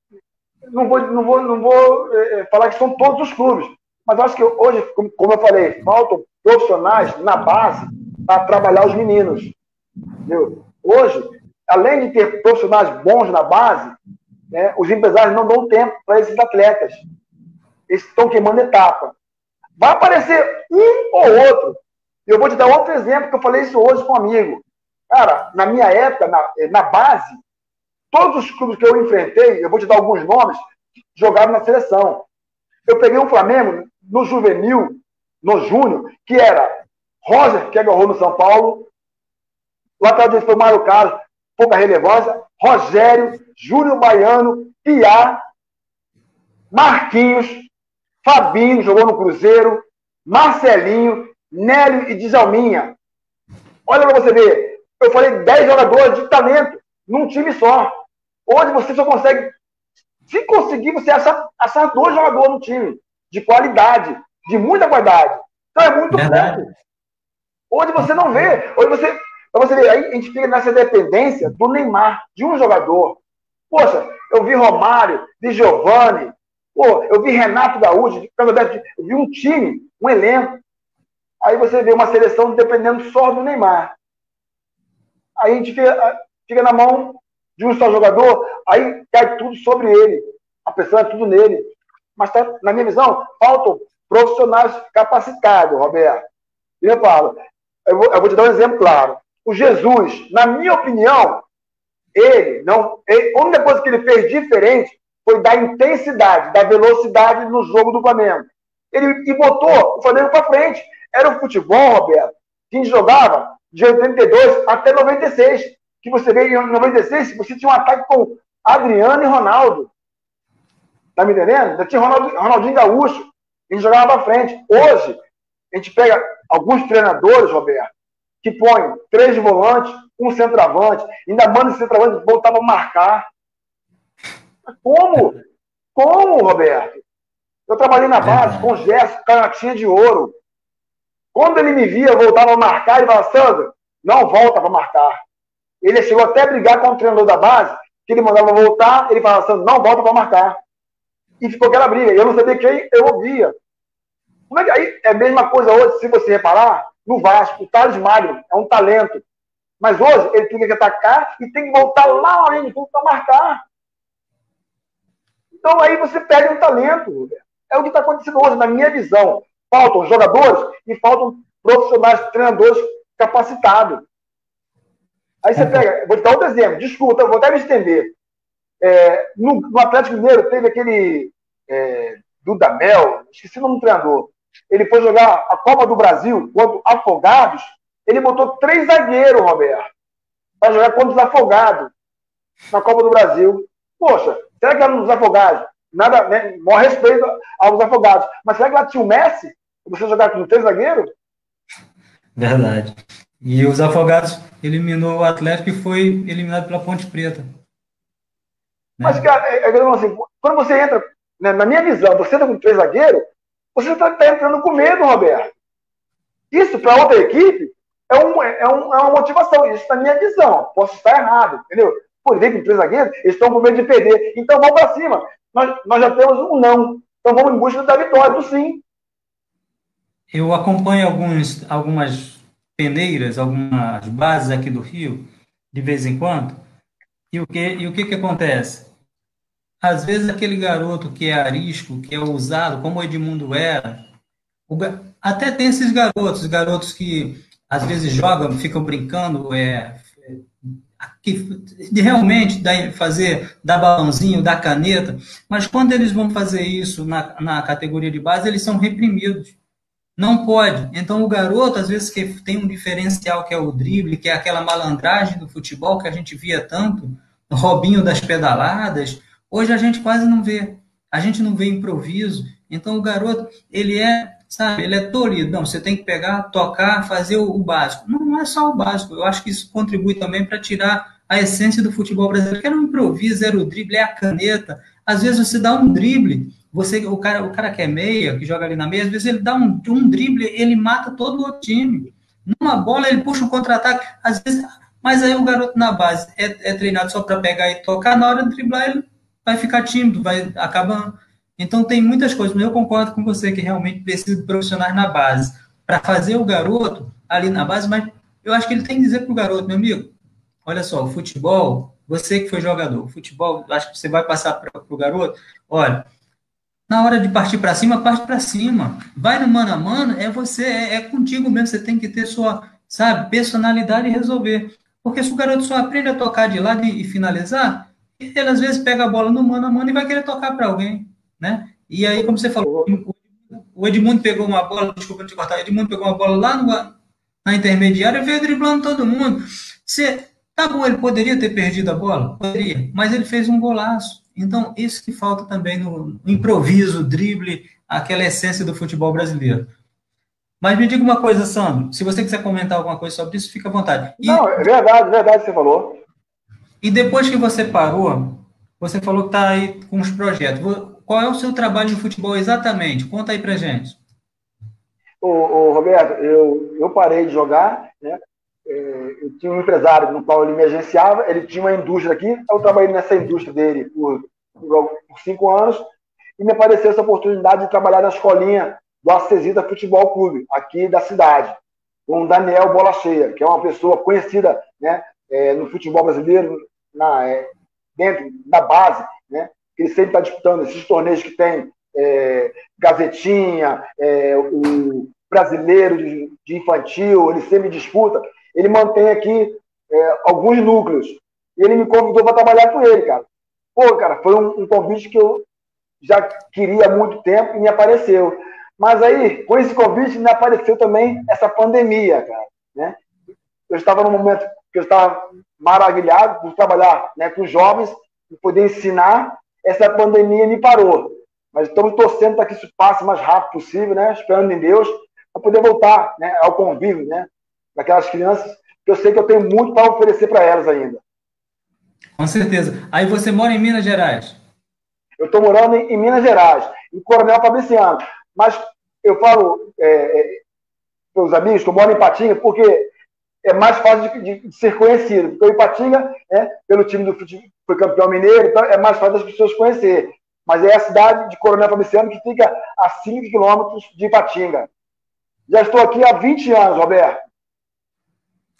Não vou falar que são todos os clubes, mas acho que hoje, como eu falei, faltam profissionais na base para trabalhar os meninos. Entendeu? Hoje, além de ter profissionais bons na base, né, os empresários não dão tempo para esses atletas. Eles estão queimando etapa. Vai aparecer um ou outro. Eu vou te dar outro exemplo, que eu falei isso hoje com um amigo. Cara, na minha época, na base, todos os clubes que eu enfrentei, eu vou te dar alguns nomes, jogaram na seleção. Eu peguei um Flamengo no juvenil, no júnior, que era Roger, que agarrou no São Paulo, o lateral direito foi Mário Carlos, pouca relevância, Rogério, Júnior Baiano, Piá, Marquinhos, Fabinho, jogou no Cruzeiro, Marcelinho, Nélio e Djalminha. Olha para você ver, eu falei 10 jogadores de talento num time só. Hoje você só consegue, se conseguir, você achar 2 jogadores no time, de qualidade, de muita qualidade. Então é muito pouco. Hoje você não vê. Hoje você vê, aí a gente fica nessa dependência do Neymar, de um jogador. Poxa, eu vi Romário, vi Giovani, pô, eu vi Renato Gaúcho, eu vi um time, um elenco. Aí você vê uma seleção dependendo só do Neymar. Aí a gente fica na mão de um só jogador, aí cai tudo sobre ele. A pressão é tudo nele. Mas, na minha visão, faltam profissionais capacitados, Roberto. E eu falo, eu vou te dar um exemplo claro. O Jesus, na minha opinião, a única coisa que ele fez diferente foi da intensidade, da velocidade no jogo do Flamengo. Ele botou o Flamengo para frente. Era o futebol, Roberto, que a gente jogava de 82 até 96. Que você vê em 96, você tinha um ataque com Adriano e Ronaldo. Tá me entendendo? Já tinha Ronaldinho Gaúcho. A gente jogava para frente. Hoje, a gente pega alguns treinadores, Roberto, que põem 3 volantes, um centroavante, ainda manda esse centroavante voltar para marcar. Como? Como, Roberto? Eu trabalhei na base com o Gerson, Canatinha de Ouro. Quando ele me via, voltava a marcar, ele falava, Sandro, não volta para marcar. Ele chegou até a brigar com o treinador da base, que ele mandava voltar, ele falava, Sandro, não volta para marcar. E ficou aquela briga. Eu não sabia quem eu ouvia. Como é que aí é a mesma coisa hoje, se você reparar, no Vasco, o Thales Magno é um talento. Mas hoje ele tem que atacar e tem que voltar lá na linha de fundo para marcar. Então aí você perde um talento. É o que está acontecendo hoje, na minha visão. Faltam jogadores e faltam profissionais, treinadores capacitados. Aí você pega, vou te dar outro exemplo, desculpa, eu vou até me estender. No Atlético Mineiro teve aquele Dudamel, esqueci o nome do treinador. Ele foi jogar a Copa do Brasil contra Afogados, ele botou 3 zagueiros, Roberto, para jogar contra os Afogados na Copa do Brasil. Poxa, será que era nos Afogados? Nada, né? Maior respeito aos Afogados. Mas será que lá tinha o Messi? Você jogar com 3 zagueiros? Verdade. E os Afogados eliminou o Atlético e foi eliminado pela Ponte Preta. Né? Mas, cara, assim, quando você entra, né, na minha visão, você entra com 3 zagueiros, você está entrando com medo, Roberto. Isso, para outra equipe, é uma motivação. Isso na minha visão. Posso estar errado, entendeu? Por exemplo, com 3 zagueiros, eles estão com medo de perder. Então, vamos para cima. Nós já temos um não. Então, vamos em busca da vitória, do sim. Eu acompanho algumas peneiras, algumas bases aqui do Rio, de vez em quando, e o que acontece? Às vezes aquele garoto que é arisco, que é ousado, como o Edmundo era, até tem esses garotos que às vezes jogam, ficam brincando, que realmente dá balãozinho, dá caneta, mas quando eles vão fazer isso na categoria de base, eles são reprimidos. Não pode. Então, o garoto, às vezes, que tem um diferencial que é o drible, que é aquela malandragem do futebol que a gente via tanto, o Robinho das pedaladas, hoje a gente quase não vê. A gente não vê improviso. Então, o garoto, ele é tolhido. Não, você tem que pegar, tocar, fazer o básico. Não é só o básico. Eu acho que isso contribui também para tirar a essência do futebol brasileiro, que era o improviso, era o drible, é a caneta. Às vezes, você dá um drible, o cara que é meia, que joga ali na meia, às vezes ele dá um drible, ele mata todo o outro time. Numa bola, ele puxa um contra-ataque, às vezes, mas aí o garoto na base é treinado só para pegar e tocar, na hora de driblar ele vai ficar tímido, vai acabar. Então tem muitas coisas, mas eu concordo com você que realmente precisa de profissionais na base. Para fazer o garoto, ali na base, mas eu acho que ele tem que dizer para o garoto, meu amigo, olha só, o futebol, você que foi jogador, o futebol, acho que você vai passar para o garoto, olha, na hora de partir para cima, parte para cima. Vai no mano a mano, é você, é contigo mesmo. Você tem que ter sua, sabe, personalidade e resolver. Porque se o garoto só aprende a tocar de lado e finalizar, ele às vezes pega a bola no mano a mano e vai querer tocar para alguém, né? E aí, como você falou, o Edmundo pegou uma bola, desculpa te cortar, o Edmundo pegou uma bola lá na intermediária e veio driblando todo mundo. Você, tá bom, ele poderia ter perdido a bola? Poderia, mas ele fez um golaço. Então, isso que falta também no improviso, drible, aquela essência do futebol brasileiro. Mas me diga uma coisa, Sandro, se você quiser comentar alguma coisa sobre isso, fica à vontade. Não, é verdade o que você falou. E depois que você parou, você falou que está aí com os projetos. Qual é o seu trabalho no futebol exatamente? Conta aí pra gente. Roberto, eu parei de jogar, né? Eu tinha um empresário no qual ele me agenciava, ele tinha uma indústria aqui, eu trabalhei nessa indústria dele por 5 anos, e me apareceu essa oportunidade de trabalhar na escolinha do Acesita Futebol Clube, aqui da cidade, com o Daniel Bola Cheia, que é uma pessoa conhecida, né, no futebol brasileiro, dentro da base, né, ele sempre está disputando esses torneios que tem Gazetinha, o brasileiro de infantil, ele sempre disputa, ele mantém aqui alguns núcleos. E ele me convidou para trabalhar com ele, cara. Pô, cara, foi um convite que eu já queria há muito tempo e me apareceu. Mas aí, com esse convite, me apareceu também essa pandemia, cara. Né? Eu estava num momento que eu estava maravilhado por trabalhar, né, com jovens e poder ensinar. Essa pandemia me parou. Mas estamos torcendo para que isso passe o mais rápido possível, né? Esperando em Deus, para poder voltar, né, ao convívio, né, daquelas crianças, que eu sei que eu tenho muito para oferecer para elas ainda. Com certeza. Aí você mora em Minas Gerais? Eu estou morando em Minas Gerais, em Coronel Fabriciano. Mas eu falo para os amigos que eu moro em Ipatinga, porque é mais fácil de ser conhecido. Porque o Ipatinga, né, pelo time do futebol, foi campeão mineiro, então é mais fácil das pessoas conhecerem. Mas é a cidade de Coronel Fabriciano que fica a 5 quilômetros de Ipatinga. Já estou aqui há 20 anos, Roberto.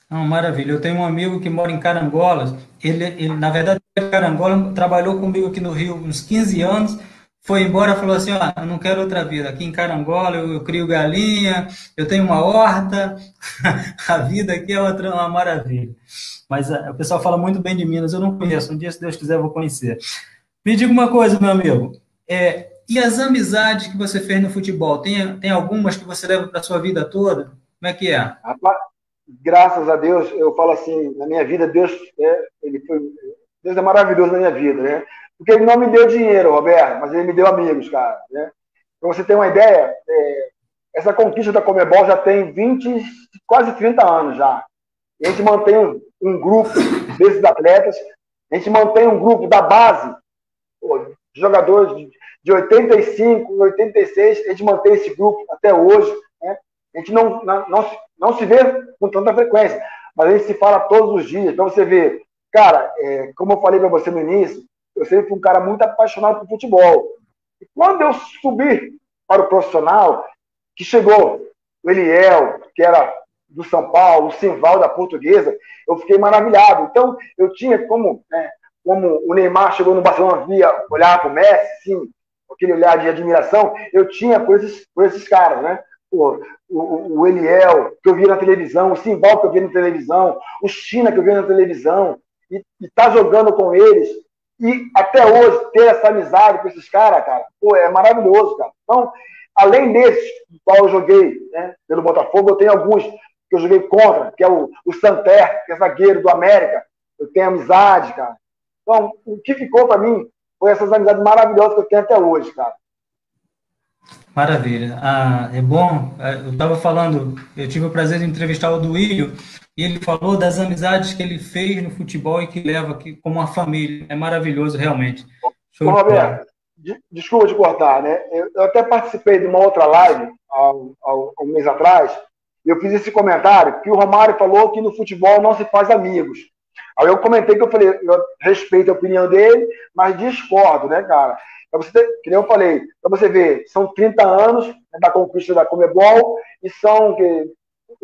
Não, maravilha. Eu tenho um amigo que mora em Carangolas. Ele na verdade, é de Carangola, trabalhou comigo aqui no Rio uns 15 anos. Foi embora e falou assim: ó, eu não quero outra vida. Aqui em Carangola eu crio galinha, eu tenho uma horta, a vida aqui é uma maravilha. Mas o pessoal fala muito bem de Minas, eu não conheço. Um dia, se Deus quiser, eu vou conhecer. Me diga uma coisa, meu amigo. E as amizades que você fez no futebol? Tem algumas que você leva para a sua vida toda? Como é que é? Rapaz, graças a Deus, eu falo assim, na minha vida, Deus é maravilhoso na minha vida, né? Porque ele não me deu dinheiro, Roberto, mas ele me deu amigos, cara, né? Para você ter uma ideia, essa conquista da Comebol já tem 20, quase 30 anos já. A gente mantém um grupo desses atletas, a gente mantém um grupo da base, de jogadores de 85, 86, a gente mantém esse grupo até hoje, né? A gente não se vê com tanta frequência, mas a gente se fala todos os dias. Então você vê, cara, como eu falei para você no início, eu sempre fui um cara muito apaixonado por futebol. E quando eu subi para o profissional, que chegou o Eliel, que era do São Paulo, o Simval da Portuguesa, eu fiquei maravilhado. Então eu tinha como o Neymar chegou no Barcelona, olhar para o Messi, sim, aquele olhar de admiração, eu tinha por esses caras, né? O Eliel, que eu via na televisão, o Simbal, que eu via na televisão, o China, que eu via na televisão, e tá jogando com eles, e até hoje ter essa amizade com esses caras, cara, é maravilhoso, cara. Então, além desses, do qual eu joguei, né, pelo Botafogo, eu tenho alguns que eu joguei contra, que é o Santer, que é zagueiro do América, eu tenho amizade, cara. Então, o que ficou para mim foi essas amizades maravilhosas que eu tenho até hoje, cara. Maravilha. É bom. Eu estava falando, eu tive o prazer de entrevistar o Duílio, e ele falou das amizades que ele fez no futebol e que leva aqui como uma família. É maravilhoso, realmente. Ô, Roberto, desculpa te cortar, né? Eu até participei de uma outra live há um mês atrás, e eu fiz esse comentário que o Romário falou que no futebol não se faz amigos. Aí eu comentei que eu respeito a opinião dele, mas discordo, né, cara? Que nem eu falei, para você ver, são 30 anos, né, da conquista da Comebol, e são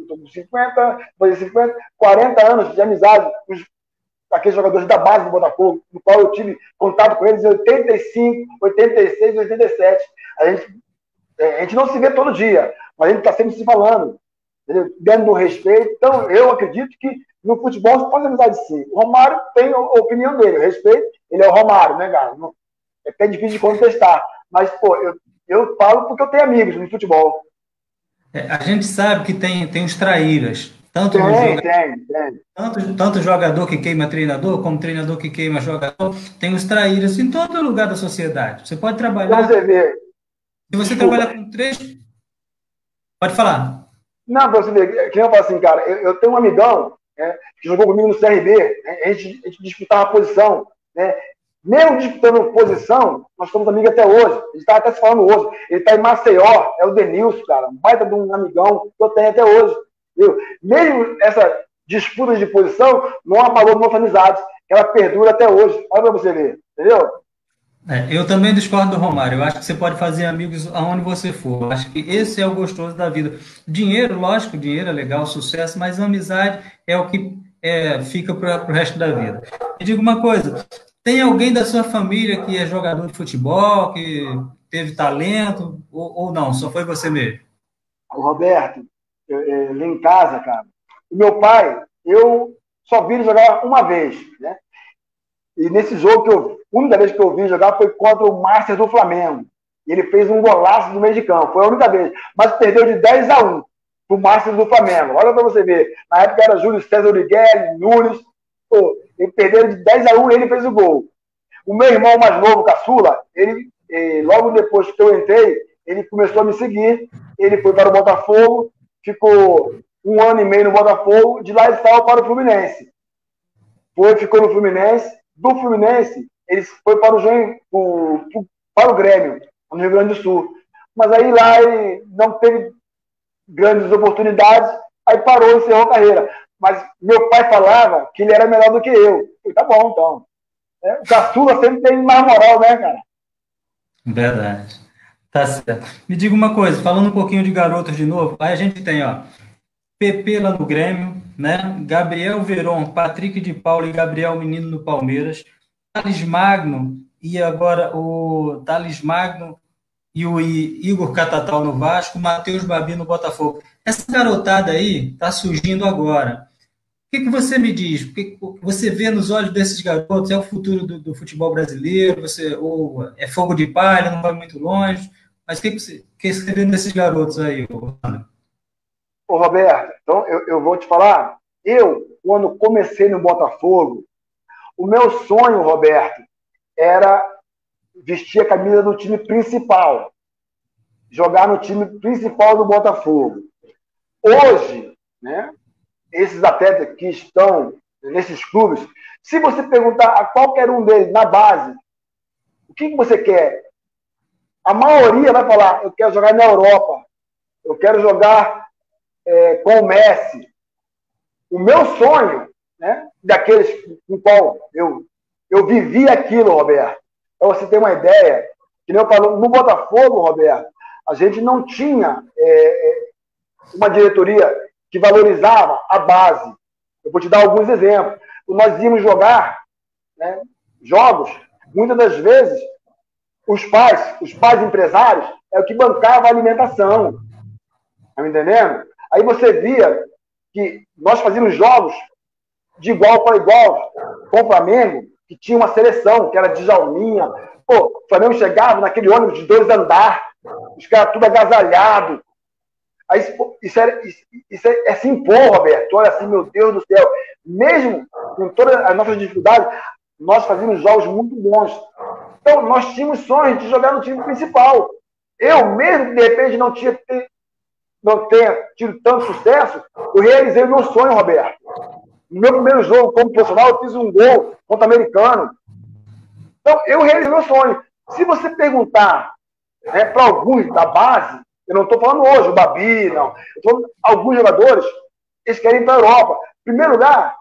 estou com 50, fazer 50, 40 anos de amizade com aqueles jogadores da base do Botafogo, no qual eu tive contato com eles em 85, 86, 87. A gente não se vê todo dia, mas a gente está sempre se falando, entendeu? Dando do respeito. Então, eu acredito que no futebol se pode amizade sim. O Romário tem a opinião dele, o respeito, ele é o Romário, né, cara? É até difícil de contestar. Mas, pô, eu falo porque eu tenho amigos no futebol. A gente sabe que tem os traíras, tanto jogador que queima treinador, como treinador que queima jogador, tem os traíras em todo lugar da sociedade. Você pode Pra trabalhar, você ver. se você Desculpa. trabalhar com três, pode falar. Não, pra você ver, que eu falo assim, cara, eu tenho um amigão, né, que jogou comigo no CRB, né, a gente disputava a posição, né? Mesmo disputando posição, nós somos amigos até hoje. A gente estava até se falando hoje. Ele está em Maceió, é o Denilson, cara, um baita de um amigão que eu tenho até hoje. Viu? Mesmo essa disputa de posição, não apagou nossas amizades. Ela perdura até hoje. Olha para você ver, entendeu? Eu também discordo do Romário. Eu acho que você pode fazer amigos aonde você for. Eu acho que esse é o gostoso da vida. Dinheiro, lógico, dinheiro é legal, sucesso, mas a amizade é o que fica para o resto da vida. E digo uma coisa: tem alguém da sua família que é jogador de futebol, que teve talento, ou não? Só foi você mesmo? O Roberto, lá em casa, cara, o meu pai, eu só vi ele jogar uma vez, né? E nesse jogo a única vez que eu vi jogar foi contra o Master do Flamengo. E ele fez um golaço no meio de campo. Foi a única vez. Mas perdeu de 10-1 pro Master do Flamengo. Olha para você ver. Na época era Júlio César Urigueli, Nunes. Pô, ele perdeu de 10-1 e ele fez o gol. O meu irmão mais novo, Caçula, ele, logo depois que eu entrei, ele começou a me seguir. Ele foi para o Botafogo, ficou 1 ano e meio no Botafogo, de lá ele saiu para o Fluminense. Ficou no Fluminense. Do Fluminense, ele foi para o Grêmio, no Rio Grande do Sul. Mas aí lá ele não teve grandes oportunidades, aí parou e encerrou a carreira. Mas meu pai falava que ele era melhor do que eu. Falei, tá bom, então. O caçula sempre tem mais moral, né, cara? Verdade. Tá certo. Me diga uma coisa, falando um pouquinho de garotos de novo, aí a gente tem, ó, PP lá no Grêmio, né? Gabriel Veron, Patrick de Paula e Gabriel Menino no Palmeiras, Thales Magno e agora o Thales Magno e o Igor Catatal no Vasco, Matheus Babi no Botafogo. Essa garotada aí tá surgindo agora. O que você me diz? O que você vê nos olhos desses garotos? É o futuro do futebol brasileiro? Ou é fogo de palha, não vai muito longe? Mas o que você vê nesses garotos aí, Orlando? Ô, Roberto, então eu vou te falar. Quando comecei no Botafogo, o meu sonho, Roberto, era vestir a camisa do time principal. Jogar no time principal do Botafogo. Hoje, né, esses atletas que estão nesses clubes, se você perguntar a qualquer um deles na base, o que você quer? A maioria vai falar, eu quero jogar na Europa, eu quero jogar com o Messi. O meu sonho, né, daqueles com qual eu vivi aquilo, Roberto, para você ter uma ideia, que nem eu falo, no Botafogo, Roberto, a gente não tinha uma diretoria que valorizava a base. Eu vou te dar alguns exemplos. Nós íamos jogar, né, jogos, muitas das vezes, os pais empresários, é o que bancava a alimentação. Tá me entendendo? Aí você via que nós fazíamos jogos de igual para igual com o Flamengo, que tinha uma seleção, que era Djalminha. Pô, o Flamengo chegava naquele ônibus de 2 andares, os caras tudo agasalhados. Aí, isso é se impor, Roberto. Olha assim, meu Deus do céu. Mesmo com todas as nossas dificuldades, nós fazíamos jogos muito bons. Então, nós tínhamos sonhos de jogar no time principal. Eu mesmo, que de repente, não tenha tido tanto sucesso, eu realizei o meu sonho, Roberto. No meu primeiro jogo como profissional, eu fiz um gol contra o Americano. Então, eu realizei o meu sonho. Se você perguntar, né, para alguns da base, eu não estou falando hoje, o Babi, não. Eu estou falando alguns jogadores, eles querem ir para a Europa. Em primeiro lugar,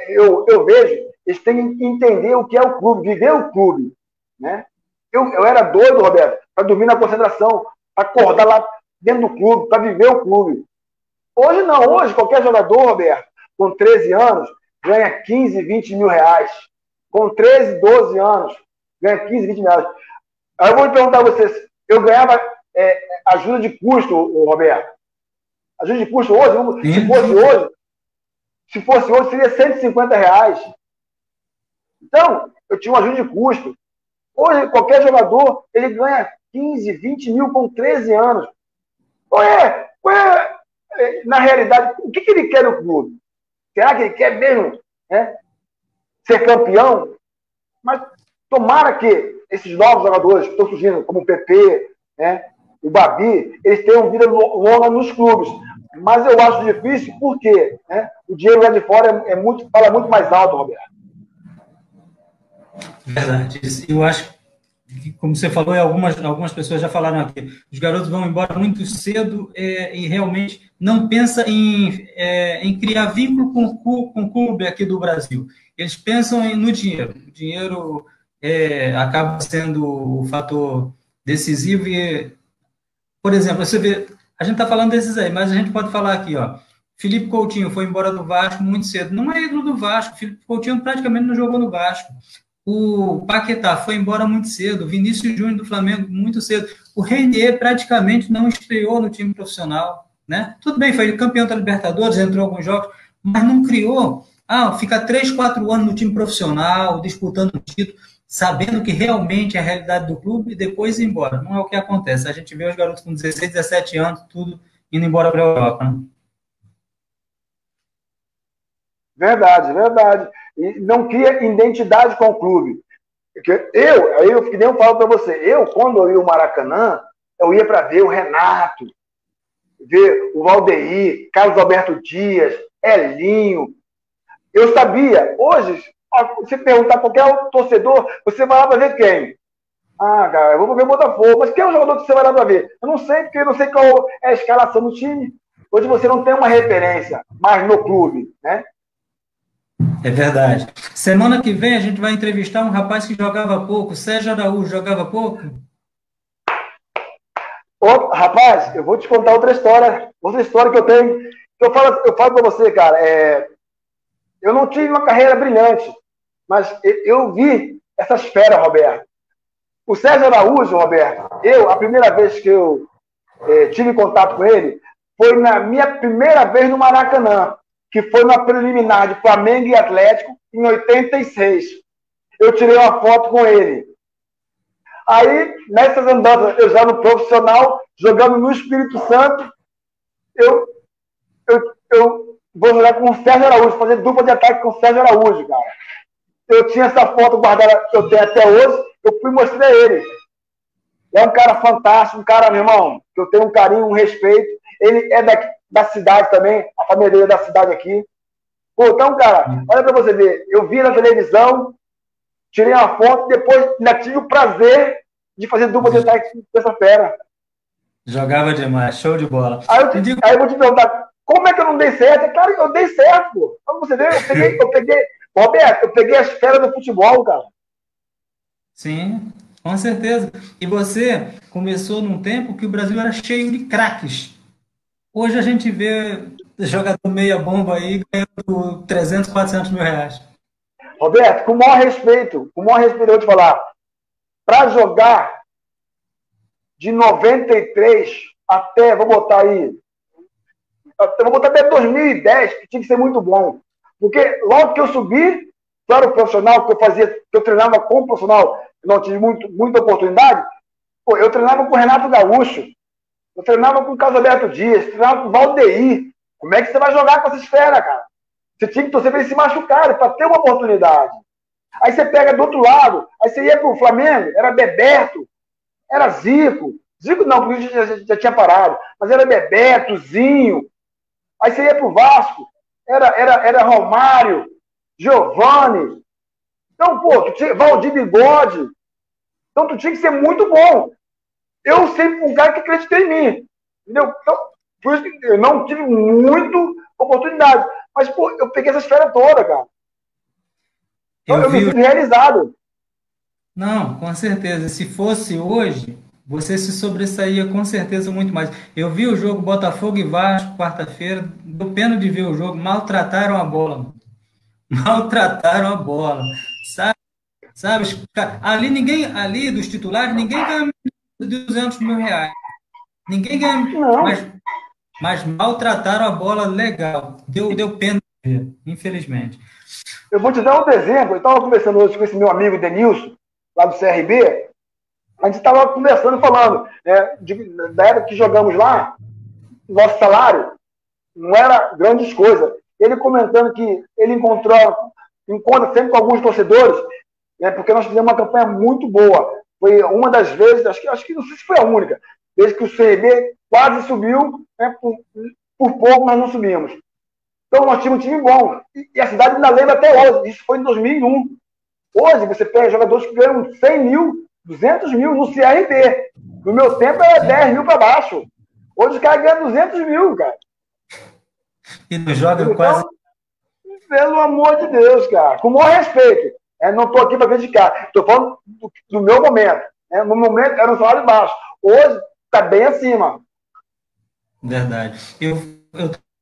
eu vejo, eles têm que entender o que é o clube, viver o clube. Né? Eu era doido, Roberto, para dormir na concentração, para acordar lá dentro do clube, para viver o clube. Hoje não, hoje qualquer jogador, Roberto, com 13 anos, ganha 15, 20 mil reais. Com 13, 12 anos, ganha 15, 20 mil reais. Aí eu vou perguntar a vocês, eu ganhava ajuda de custo, Roberto. Ajuda de custo hoje, se fosse hoje, seria 150 reais. Então, eu tinha uma ajuda de custo. Hoje, qualquer jogador, ele ganha 15, 20 mil com 13 anos. Na realidade, o que ele quer no clube? Será que ele quer mesmo, né, ser campeão? Mas tomara que esses novos jogadores que estão surgindo, como o PP, né, o Babi, eles tenham vida longa nos clubes. Mas eu acho difícil porque, né, o dinheiro lá de fora fala muito mais alto, Roberto. Verdade. Eu acho que, como você falou, e algumas pessoas já falaram aqui, os garotos vão embora muito cedo e realmente não pensam em criar vínculo com o clube aqui do Brasil. Eles pensam no dinheiro. O dinheiro acaba sendo o fator decisivo e, por exemplo, você vê, a gente está falando desses aí, mas a gente pode falar aqui, ó, Felipe Coutinho foi embora do Vasco muito cedo. Não é ídolo do Vasco. Felipe Coutinho praticamente não jogou no Vasco. O Paquetá foi embora muito cedo. O Vinícius Júnior do Flamengo muito cedo. O Reinier praticamente não estreou no time profissional, né? Tudo bem, foi campeão da Libertadores, entrou em alguns jogos, mas não criou. Fica 3, 4 anos no time profissional, disputando o título, sabendo que realmente é a realidade do clube e depois ir embora. Não é o que acontece. A gente vê os garotos com 16, 17 anos, tudo indo embora para a Europa, né? Verdade, verdade. E não cria identidade com o clube. Eu que nem eu falo para você, quando eu ia ao Maracanã, eu ia para ver o Renato, ver o Valdeir, Carlos Alberto Dias, Elinho. Eu sabia, hoje, se perguntar a qualquer torcedor, você vai lá para ver quem? Cara, eu vou ver o Botafogo. Mas quem é o jogador que você vai lá para ver? Eu não sei, porque eu não sei qual é a escalação do time. Hoje você não tem uma referência mais no clube, né? É verdade. Semana que vem a gente vai entrevistar um rapaz que jogava pouco, Sérgio Araújo, jogava pouco? Rapaz, eu vou te contar outra história que eu tenho. Eu falo para você, cara, eu não tive uma carreira brilhante, mas eu vi essas feras, Roberto. O Sérgio Araújo, Roberto, a primeira vez que eu tive contato com ele foi na minha primeira vez no Maracanã, que foi na preliminar de Flamengo e Atlético, em 86. Eu tirei uma foto com ele. Aí, nessas andanças, eu já no profissional, jogando no Espírito Santo, eu vou jogar com o Sérgio Araújo, fazer dupla de ataque com o Sérgio Araújo, cara. Eu tinha essa foto guardada, que eu tenho até hoje, eu fui mostrar a ele. É um cara fantástico, um cara, meu irmão, que eu tenho um carinho, um respeito. Ele é da cidade também, a família dele é da cidade aqui. Então, cara, olha pra você ver, eu vi na televisão, tirei uma foto, depois ainda tive o prazer de fazer dupla de ataque com essa fera. Jogava demais, show de bola. Aí eu vou te perguntar, como é que eu não dei certo? Claro que eu dei certo, pô. Como você vê, Roberto, eu peguei as feras do futebol, cara. Sim, com certeza. E você começou num tempo que o Brasil era cheio de craques. Hoje a gente vê jogador meia bomba aí ganhando 300, 400 mil reais. Roberto, com o maior respeito, eu vou te falar, para jogar de 93 até, vou botar até 2010, que tinha que ser muito bom. Porque logo que eu subi para o profissional, que eu treinava com o profissional, não tive muita oportunidade, eu treinava com o Renato Gaúcho, eu treinava com o Carlos Alberto Dias, treinava com o Valdeir. Como é que você vai jogar com essas feras, cara? Você tinha que torcer para eles se machucarem, para ter uma oportunidade. Aí você pega do outro lado, aí você ia para o Flamengo, era Bebeto, era Zico. Zico não, porque já tinha parado, mas era Bebeto, Zinho. Aí você ia para o Vasco, era Romário, Giovani. Então, tu tinha Valdir Bigode. Então, tu tinha que ser muito bom. Eu sempre fui um cara que acreditei em mim. Entendeu? Então, por isso que eu não tive muita oportunidade. Mas, eu peguei essa esfera toda, cara. Então, eu me sinto realizado. Não, com certeza. Se fosse hoje, você se sobressaía com certeza muito mais. Eu vi o jogo Botafogo e Vasco, quarta-feira, deu pena de ver o jogo, maltrataram a bola, mano. Maltrataram a bola, sabe? Sabe? Ali ninguém, ali dos titulares, ninguém ganha menos de 200 mil reais. Ninguém ganha, Não, mas maltrataram a bola legal. Deu pena de ver, infelizmente. eu vou te dar outro exemplo. Eu estava conversando hoje com esse meu amigo Denilson, lá do CRB. A gente estava conversando, falando, né, da época que jogamos lá, nosso salário não era grandes coisas. Ele comentando que ele encontra sempre com alguns torcedores, né, porque nós fizemos uma campanha muito boa. Foi uma das vezes, acho que não sei se foi a única, desde que o CRB quase subiu, né, por pouco nós não subimos. Então nós tínhamos um time bom. E a cidade ainda lembra até hoje. Isso foi em 2001. Hoje você pega jogadores que ganham 100 mil, 200 mil no CRB. No meu tempo era 10 mil para baixo. Hoje os caras ganham 200 mil, cara. E não joga Então, quase. pelo amor de Deus, cara. Com o maior respeito. Não estou aqui para criticar. Estou falando do meu momento. No momento era um salário baixo. Hoje está bem acima. Verdade. Eu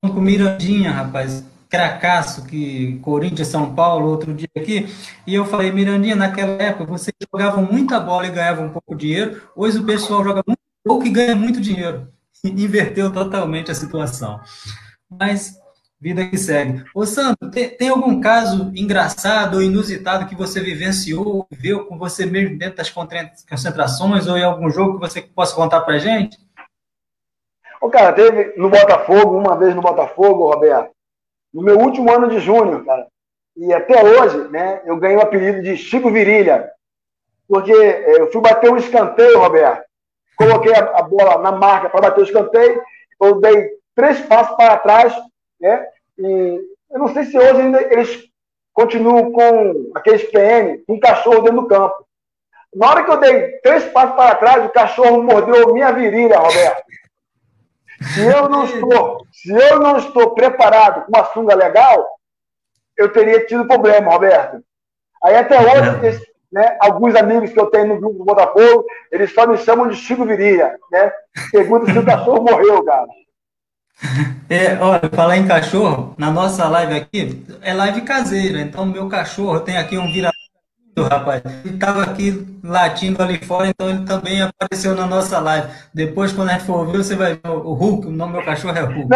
tô com Mirandinha, rapaz, cracaço, que Corinthians, São Paulo, outro dia aqui, e eu falei, Mirandinha, naquela época vocês jogavam muita bola e ganhavam um pouco de dinheiro, hoje o pessoal joga muito pouco e ganha muito dinheiro. Inverteu totalmente a situação. Mas, vida que segue. Ô, Sandro, tem algum caso engraçado ou inusitado que você vivenciou, viu com você mesmo dentro das concentrações ou em algum jogo que você possa contar pra gente? O cara, teve no Botafogo, uma vez no Botafogo, Roberto, no meu último ano de júnior, cara, e até hoje, né, eu ganhei o apelido de Chico Virilha, porque eu fui bater um escanteio, Roberto, coloquei a bola na marca para bater o escanteio, eu dei 3 passos para trás, né, e eu não sei se hoje ainda eles continuam com aqueles PM, com um cachorro dentro do campo. Na hora que eu dei 3 passos para trás, o cachorro mordeu minha virilha, Roberto. Se eu não estou preparado com uma sunga legal, eu teria tido problema, Roberto. Aí até hoje, né, alguns amigos que eu tenho no grupo do Botafogo, eles só me chamam de Chico Virilha, né? Pergunta se o cachorro morreu, cara. Olha, falar em cachorro, na nossa live aqui, é live caseira, então meu cachorro tem aqui um vira rapaz. Ele estava aqui latindo ali fora, então ele também apareceu na nossa live. Depois, quando a gente for ouvir, você vai ver o Hulk, o nome do meu cachorro é Hulk.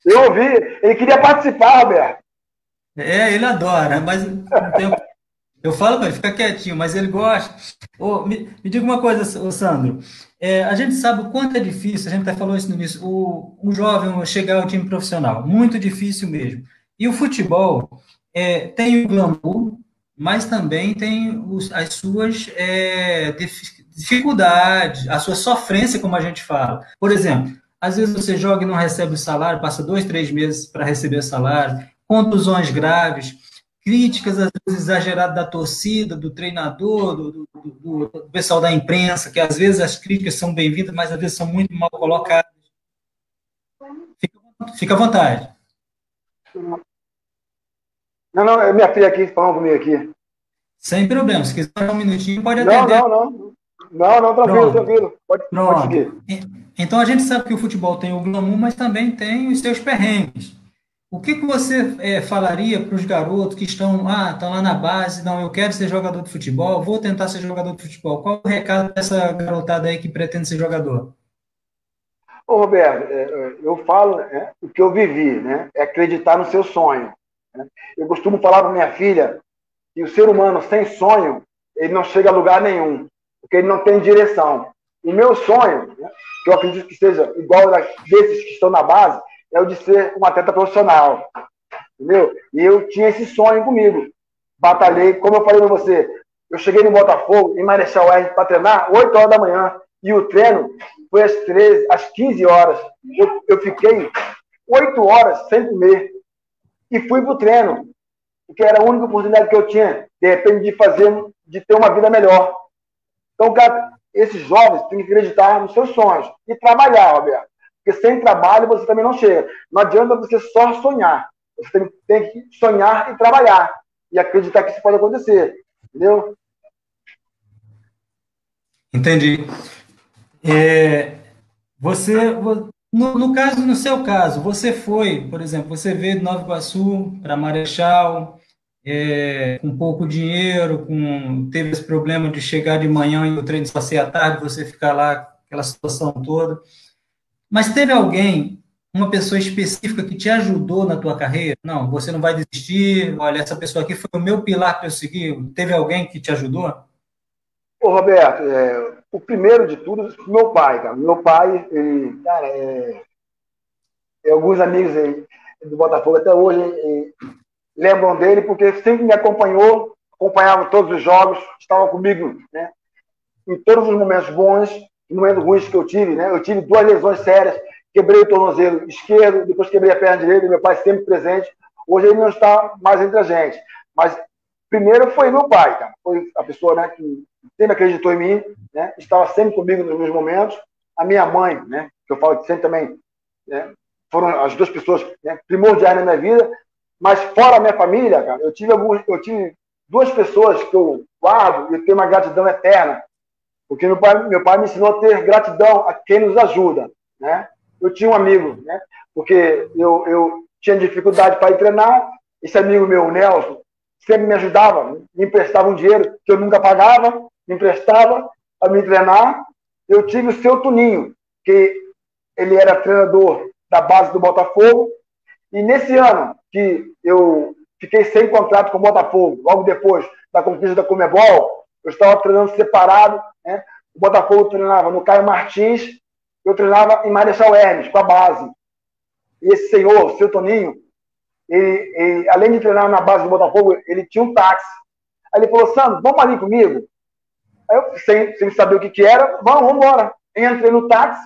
Eu ouvi, ele queria participar, Roberto. Ele adora, mas eu falo para ele, fica quietinho, mas ele gosta. Me diga uma coisa, Sandro. A gente sabe o quanto é difícil, a gente até falou isso no início, um jovem chegar ao time profissional. Muito difícil mesmo. E o futebol tem o glamour, mas também tem as suas dificuldades, a sua sofrência, como a gente fala. Por exemplo, às vezes você joga e não recebe o salário, passa 2, 3 meses para receber o salário, contusões graves, críticas às vezes exageradas da torcida, do treinador, do pessoal da imprensa, que às vezes as críticas são bem-vindas, mas às vezes são muito mal colocadas. Fica à vontade. Não, é minha filha aqui falando comigo aqui. Sem problema, se quiser um minutinho, pode atender. Não, tranquilo. Pode seguir. Então a gente sabe que o futebol tem o glamour, mas também tem os seus perrengues. O que você falaria para os garotos que estão lá na base, não, eu quero ser jogador de futebol, vou tentar ser jogador de futebol. Qual o recado dessa garotada aí que pretende ser jogador? Ô, Roberto, eu falo o que eu vivi, né? É acreditar no seu sonho. Né? Eu costumo falar para minha filha que o ser humano sem sonho, ele não chega a lugar nenhum, porque ele não tem direção. O meu sonho, né, que eu acredito que seja igual desses que estão na base, é o de ser um atleta profissional. Entendeu? E eu tinha esse sonho comigo. Batalhei, como eu falei para você, eu cheguei no Botafogo, em Marechal Hermes, para treinar 8 horas da manhã, e o treino foi às 15 horas. Eu fiquei 8 horas sem comer. E fui para o treino, porque era a única oportunidade que eu tinha, de repente, de ter uma vida melhor. Então, cara, esses jovens têm que acreditar nos seus sonhos e trabalhar, Roberto. Porque sem trabalho você também não chega. Não adianta você só sonhar. Você tem que sonhar e trabalhar. E acreditar que isso pode acontecer. Entendeu? Entendi. É, você, no caso, no seu caso, você foi, por exemplo, você veio de Nova Iguaçu para Marechal, com pouco dinheiro, teve esse problema de chegar de manhã e o treino só ser à tarde, você ficar lá, aquela situação toda. Mas teve alguém, uma pessoa específica que te ajudou na tua carreira? Não, você não vai desistir, olha, essa pessoa aqui foi o meu pilar para eu seguir. Teve alguém que te ajudou? Ô, Roberto, o primeiro de tudo, meu pai, cara. Meu pai, ele, cara, alguns amigos aí do Botafogo até hoje lembram dele porque sempre me acompanhou, acompanhava todos os jogos, estava comigo, né, em todos os momentos bons, e momentos ruins que eu tive, né? Eu tive 2 lesões sérias, quebrei o tornozelo esquerdo, depois quebrei a perna direita, meu pai sempre presente. Hoje ele não está mais entre a gente, mas primeiro foi meu pai, cara. Foi a pessoa, né, que sempre acreditou em mim, né? Estava sempre comigo nos meus momentos. A minha mãe, né, que eu falo que sempre também, né, foram as 2 pessoas, né, primordiais na minha vida. Mas fora a minha família, cara, eu tive 2 pessoas que eu guardo e tenho uma gratidão eterna, porque meu pai me ensinou a ter gratidão a quem nos ajuda, né? Eu tinha um amigo, né? Porque eu tinha dificuldade para ir treinar. Esse amigo meu, o Nelson, sempre me ajudava, me emprestava um dinheiro que eu nunca pagava, me emprestava para me treinar. Eu tive o seu Tuninho, que ele era treinador da base do Botafogo, e nesse ano que eu fiquei sem contrato com o Botafogo, logo depois da conquista da Comebol, eu estava treinando separado, né? O Botafogo treinava no Caio Martins, eu treinava em Marechal Hermes, com a base. E esse senhor, o seu Toninho, além de treinar na base do Botafogo, ele tinha um táxi. Aí ele falou, Sandro, vamos ali comigo? Aí eu, sem saber o que era, vamos embora. Entrei no táxi,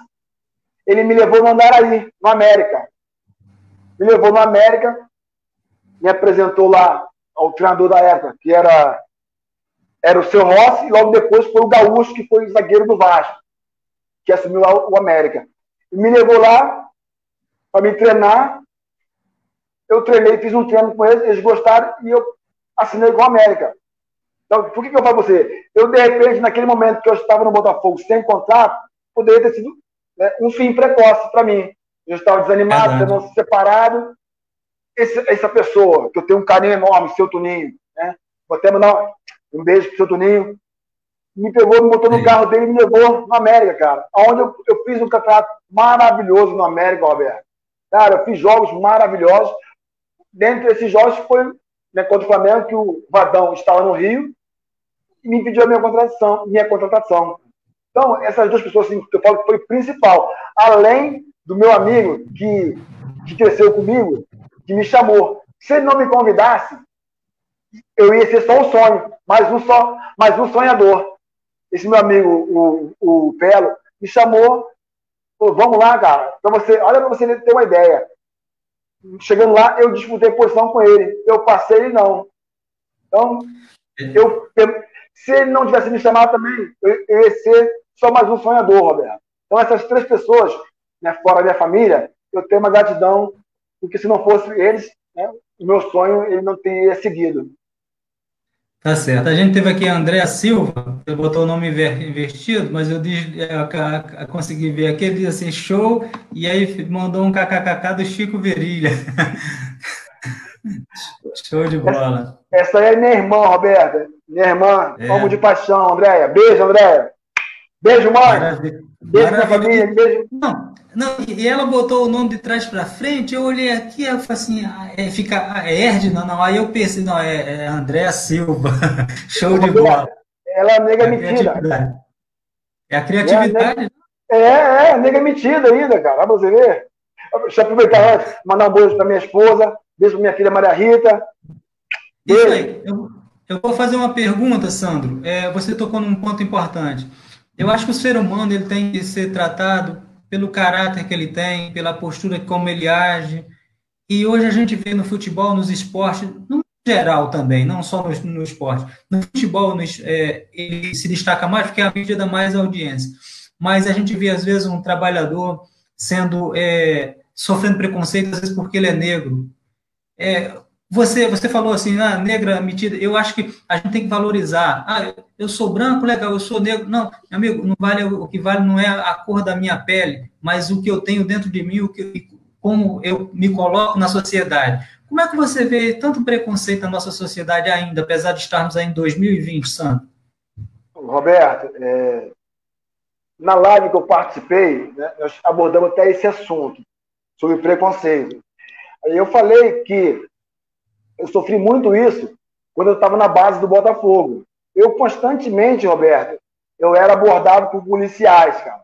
ele me levou no Andaraí, no América. Me levou no América, me apresentou lá ao treinador da época, que era o seu Rossi, e logo depois foi o Gaúcho, que foi o zagueiro do Vasco, que assumiu o América. E me levou lá para me treinar. Eu treinei, fiz um treino com eles gostaram e eu assinei com o América. Então, por que eu falo para você? Eu, de repente, naquele momento que eu estava no Botafogo sem contrato, poderia ter sido, né, um fim precoce para mim. Eu estava desanimado, treinando separado. Essa pessoa, que eu tenho um carinho enorme, seu Tuninho, né? Vou até mandar um beijo pro seu Tuninho, me pegou, me botou no carro dele e me levou no América, cara. Onde eu fiz um campeonato maravilhoso no América, Roberto. Cara, eu fiz jogos maravilhosos. Dentre esses jogos foi, né, contra o Flamengo, que o Vadão estava no Rio e me pediu a minha contratação. Então, essas 2 pessoas, assim, que eu falo que foi principal. Além do meu amigo que cresceu comigo, que me chamou. Se ele não me convidasse, eu ia ser só um sonho, mais um sonhador. Esse meu amigo, o Pelo, me chamou, falou, vamos lá, cara, olha para você ter uma ideia. Chegando lá, eu disputei posição com ele. Eu passei, ele não. Então, se ele não tivesse me chamado também, eu ia ser só mais um sonhador, Roberto. Então, essas 3 pessoas, né, fora da minha família, eu tenho uma gratidão, porque se não fosse eles, né, o meu sonho ele não teria seguido. Tá certo. A gente teve aqui a Andréa Silva, eu botou o nome invertido, mas eu consegui ver aqui, ele diz assim, show, e aí mandou um kkkk do Chico Virilha. Show de bola. Essa aí é minha irmã, Roberta. Minha irmã, amo de paixão, Andréia. Beijo, Andréia. Beijo, mãe. Maravilha. Beijo, minha família. Beijo. Não, e ela botou o nome de trás para frente, eu olhei aqui, eu falei assim, é Erdna? Não, aí eu pensei, não, é Andréa Silva. Show de bola. Ela é nega metida. É a criatividade. É nega metida ainda, cara. Pra você ver. Deixa eu aproveitar antes, mandar um beijo pra minha esposa, beijo pra minha filha Maria Rita. Isso aí. Eu vou fazer uma pergunta, Sandro. Você tocou num ponto importante. Eu acho que o ser humano ele tem que ser tratado pelo caráter que ele tem, pela postura como ele age. E hoje a gente vê no futebol, nos esportes, no geral também, não só no esporte. No futebol, ele se destaca mais porque é a mídia dá mais audiência. Mas a gente vê, às vezes, um trabalhador sofrendo preconceito, às vezes porque ele é negro. Você falou assim, negra metida, eu acho que a gente tem que valorizar. Eu sou branco, legal, eu sou negro. Não, meu amigo, não vale, o que vale não é a cor da minha pele, mas o que eu tenho dentro de mim, como eu me coloco na sociedade. Como é que você vê tanto preconceito na nossa sociedade ainda, apesar de estarmos aí em 2020, Sandro? Roberto, na live que eu participei, né, nós abordamos até esse assunto, sobre preconceito. Aí eu falei que eu sofri muito isso quando eu estava na base do Botafogo. Eu constantemente, Roberto, eu era abordado por policiais, cara.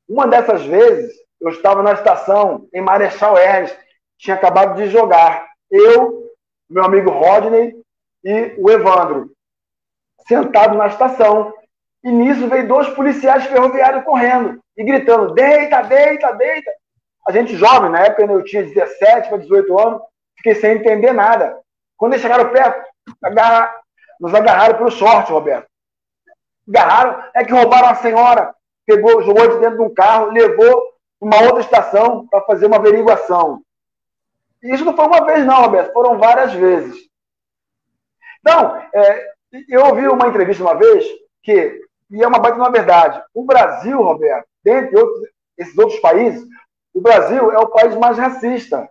Uma dessas vezes, eu estava na estação em Marechal Hermes, tinha acabado de jogar. Eu, meu amigo Rodney e o Evandro, sentado na estação. E nisso veio 2 policiais ferroviários correndo e gritando: deita, deita, deita. A gente jovem, na época eu tinha 17 para 18 anos, fiquei sem entender nada. Quando eles chegaram perto, nos agarraram pelo short, Roberto. Agarraram, é que roubaram a senhora, pegou, jogou de dentro de um carro, levou uma outra estação para fazer uma averiguação. E isso não foi uma vez, não, Roberto, foram várias vezes. Então, eu ouvi uma entrevista uma vez e é uma baita uma verdade. O Brasil, Roberto, dentre esses outros países, o Brasil é o país mais racista.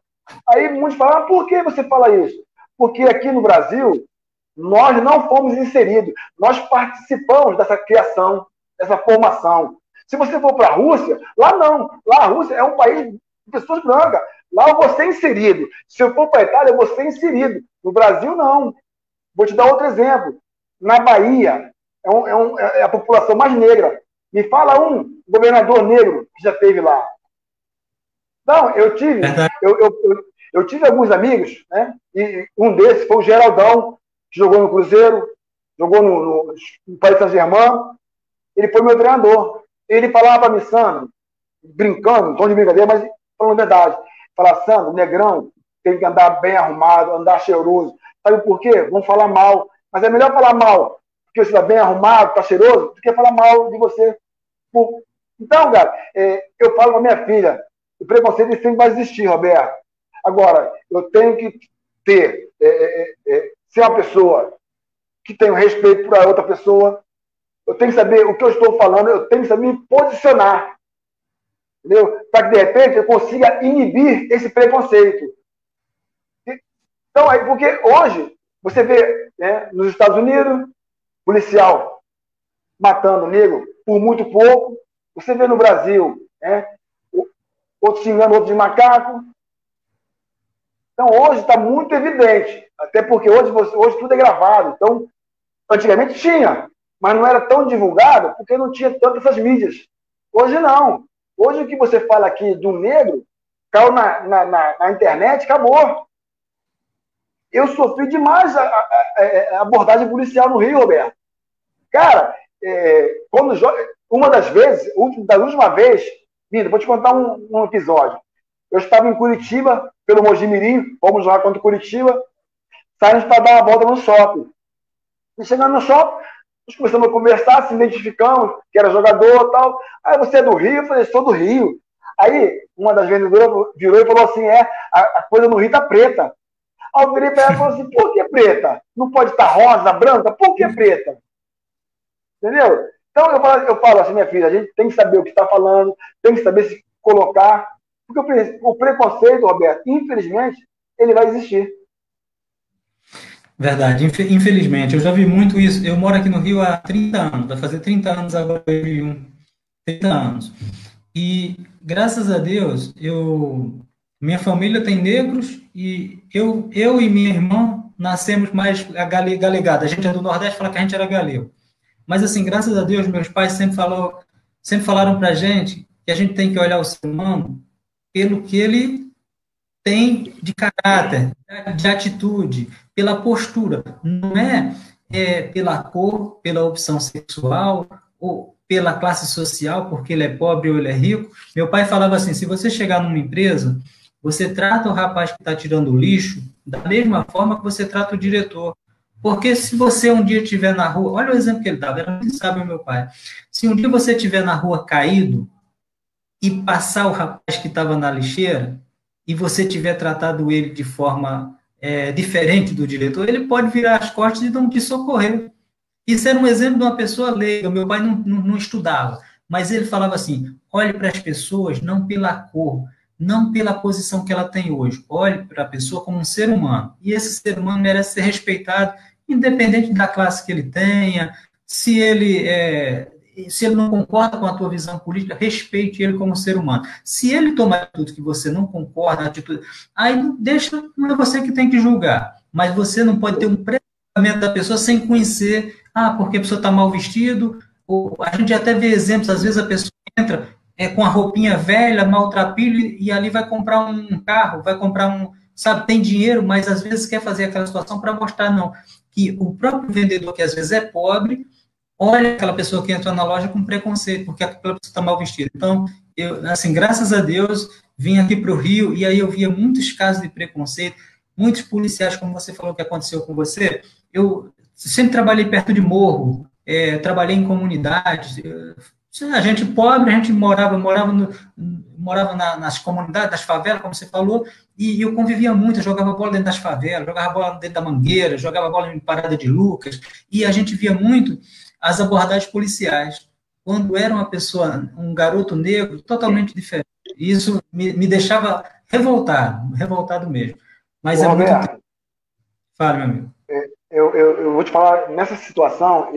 Aí muitos falam, por que você fala isso? Porque aqui no Brasil, nós não fomos inseridos, nós participamos dessa criação, dessa formação. Se você for para a Rússia, lá não. Lá a Rússia é um país de pessoas brancas. Lá eu vou ser inserido. Se eu for para a Itália, eu vou ser inserido. No Brasil, não. Vou te dar outro exemplo. Na Bahia, é a população mais negra. Me fala um governador negro que já esteve lá. Não, eu tive alguns amigos, né? E um desses foi o Geraldão, que jogou no Cruzeiro, jogou no Paris Saint-Germain. Ele foi meu treinador. Ele falava para mim, Sandro, brincando, em tom de brincadeira, mas falando a verdade. Falava, Sandro, negrão, tem que andar bem arrumado, andar cheiroso. Sabe por quê? Vão falar mal. Mas é melhor falar mal porque você está bem arrumado, está cheiroso, do que falar mal de você. Então, cara, eu falo para minha filha, o preconceito sempre vai existir, Roberto. Agora, eu tenho que ser uma pessoa que tem respeito por outra pessoa. Eu tenho que saber o que eu estou falando, eu tenho que saber me posicionar. Entendeu? Para que, de repente, eu consiga inibir esse preconceito. Então, porque hoje, você vê, né, nos Estados Unidos, policial matando negro por muito pouco. Você vê no Brasil, né, outro xingando outro de macaco. Então, hoje está muito evidente. Até porque hoje tudo é gravado. Então, antigamente tinha, mas não era tão divulgado porque não tinha tantas essas mídias. Hoje não. Hoje o que você fala aqui de um negro, caiu na internet, acabou. Eu sofri demais a abordagem policial no Rio, Roberto. Cara, uma das vezes, da última vez, vou te contar um episódio. Eu estava em Curitiba, pelo Mojimirim, fomos jogar contra o Curitiba, saímos para dar uma volta no shopping. E chegando no shopping, nós começamos a conversar, se identificamos, que era jogador e tal. Aí, você é do Rio? Eu falei, sou do Rio. Aí, uma das vendedoras virou e falou assim, a coisa no Rio tá preta. Aí eu virei para ela e falei assim, por que preta? Não pode estar rosa, branca? Por que preta? Entendeu? Então eu falo assim, minha filha, a gente tem que saber o que está falando, tem que saber se colocar, porque o preconceito, Roberto, infelizmente, ele vai existir. Verdade, infelizmente, eu já vi muito isso. Eu moro aqui no Rio há 30 anos, vai fazer 30 anos agora, 30 anos. E, graças a Deus, minha família tem negros e eu e minha irmã nascemos mais galegada. A gente é do Nordeste, fala que a gente era galego. Mas, assim, graças a Deus, meus pais sempre falaram para a gente que a gente tem que olhar o ser humano pelo que ele tem de caráter, de atitude, pela postura. Não pela cor, pela opção sexual, ou pela classe social, porque ele é pobre ou ele é rico. Meu pai falava assim, se você chegar numa empresa, você trata o rapaz que está tirando o lixo da mesma forma que você trata o diretor. Porque se você um dia estiver na rua, olha o exemplo que ele dava, era muito sábio, meu pai. Se um dia você estiver na rua caído e passar o rapaz que estava na lixeira e você tiver tratado ele de forma diferente do diretor, ele pode virar as costas e não te socorrer. Isso era um exemplo de uma pessoa leiga. Meu pai não estudava, mas ele falava assim: olhe para as pessoas não pela cor, não pela posição que ela tem hoje, olhe para a pessoa como um ser humano. E esse ser humano merece ser respeitado, independente da classe que ele tenha, se ele não concorda com a tua visão política, respeite ele como ser humano. Se ele tomar atitude que você não concorda, atitude, aí deixa, não é você que tem que julgar, mas você não pode ter um preconceito da pessoa sem conhecer, porque a pessoa está mal vestido, ou a gente até vê exemplos, às vezes a pessoa entra com a roupinha velha, maltrapilho, e ali vai comprar um carro, vai comprar sabe, tem dinheiro, mas às vezes quer fazer aquela situação para mostrar, não, que o próprio vendedor, que às vezes é pobre, olha aquela pessoa que entrou na loja com preconceito, porque aquela pessoa está mal vestida. Então, assim, graças a Deus, vim aqui para o Rio, e aí eu via muitos casos de preconceito, muitos policiais, como você falou que aconteceu com você. Eu sempre trabalhei perto de morro, trabalhei em comunidades. A gente pobre, a gente morava nas comunidades, nas favelas, como você falou, e eu convivia muito, eu jogava bola dentro das favelas, jogava bola dentro da Mangueira, jogava bola em Parada de Lucas, e a gente via muito as abordagens policiais, quando era uma pessoa, um garoto negro, totalmente diferente. Isso me deixava revoltado mesmo. Mas Roberto, muito... Fala, meu amigo. Eu vou te falar, nessa situação,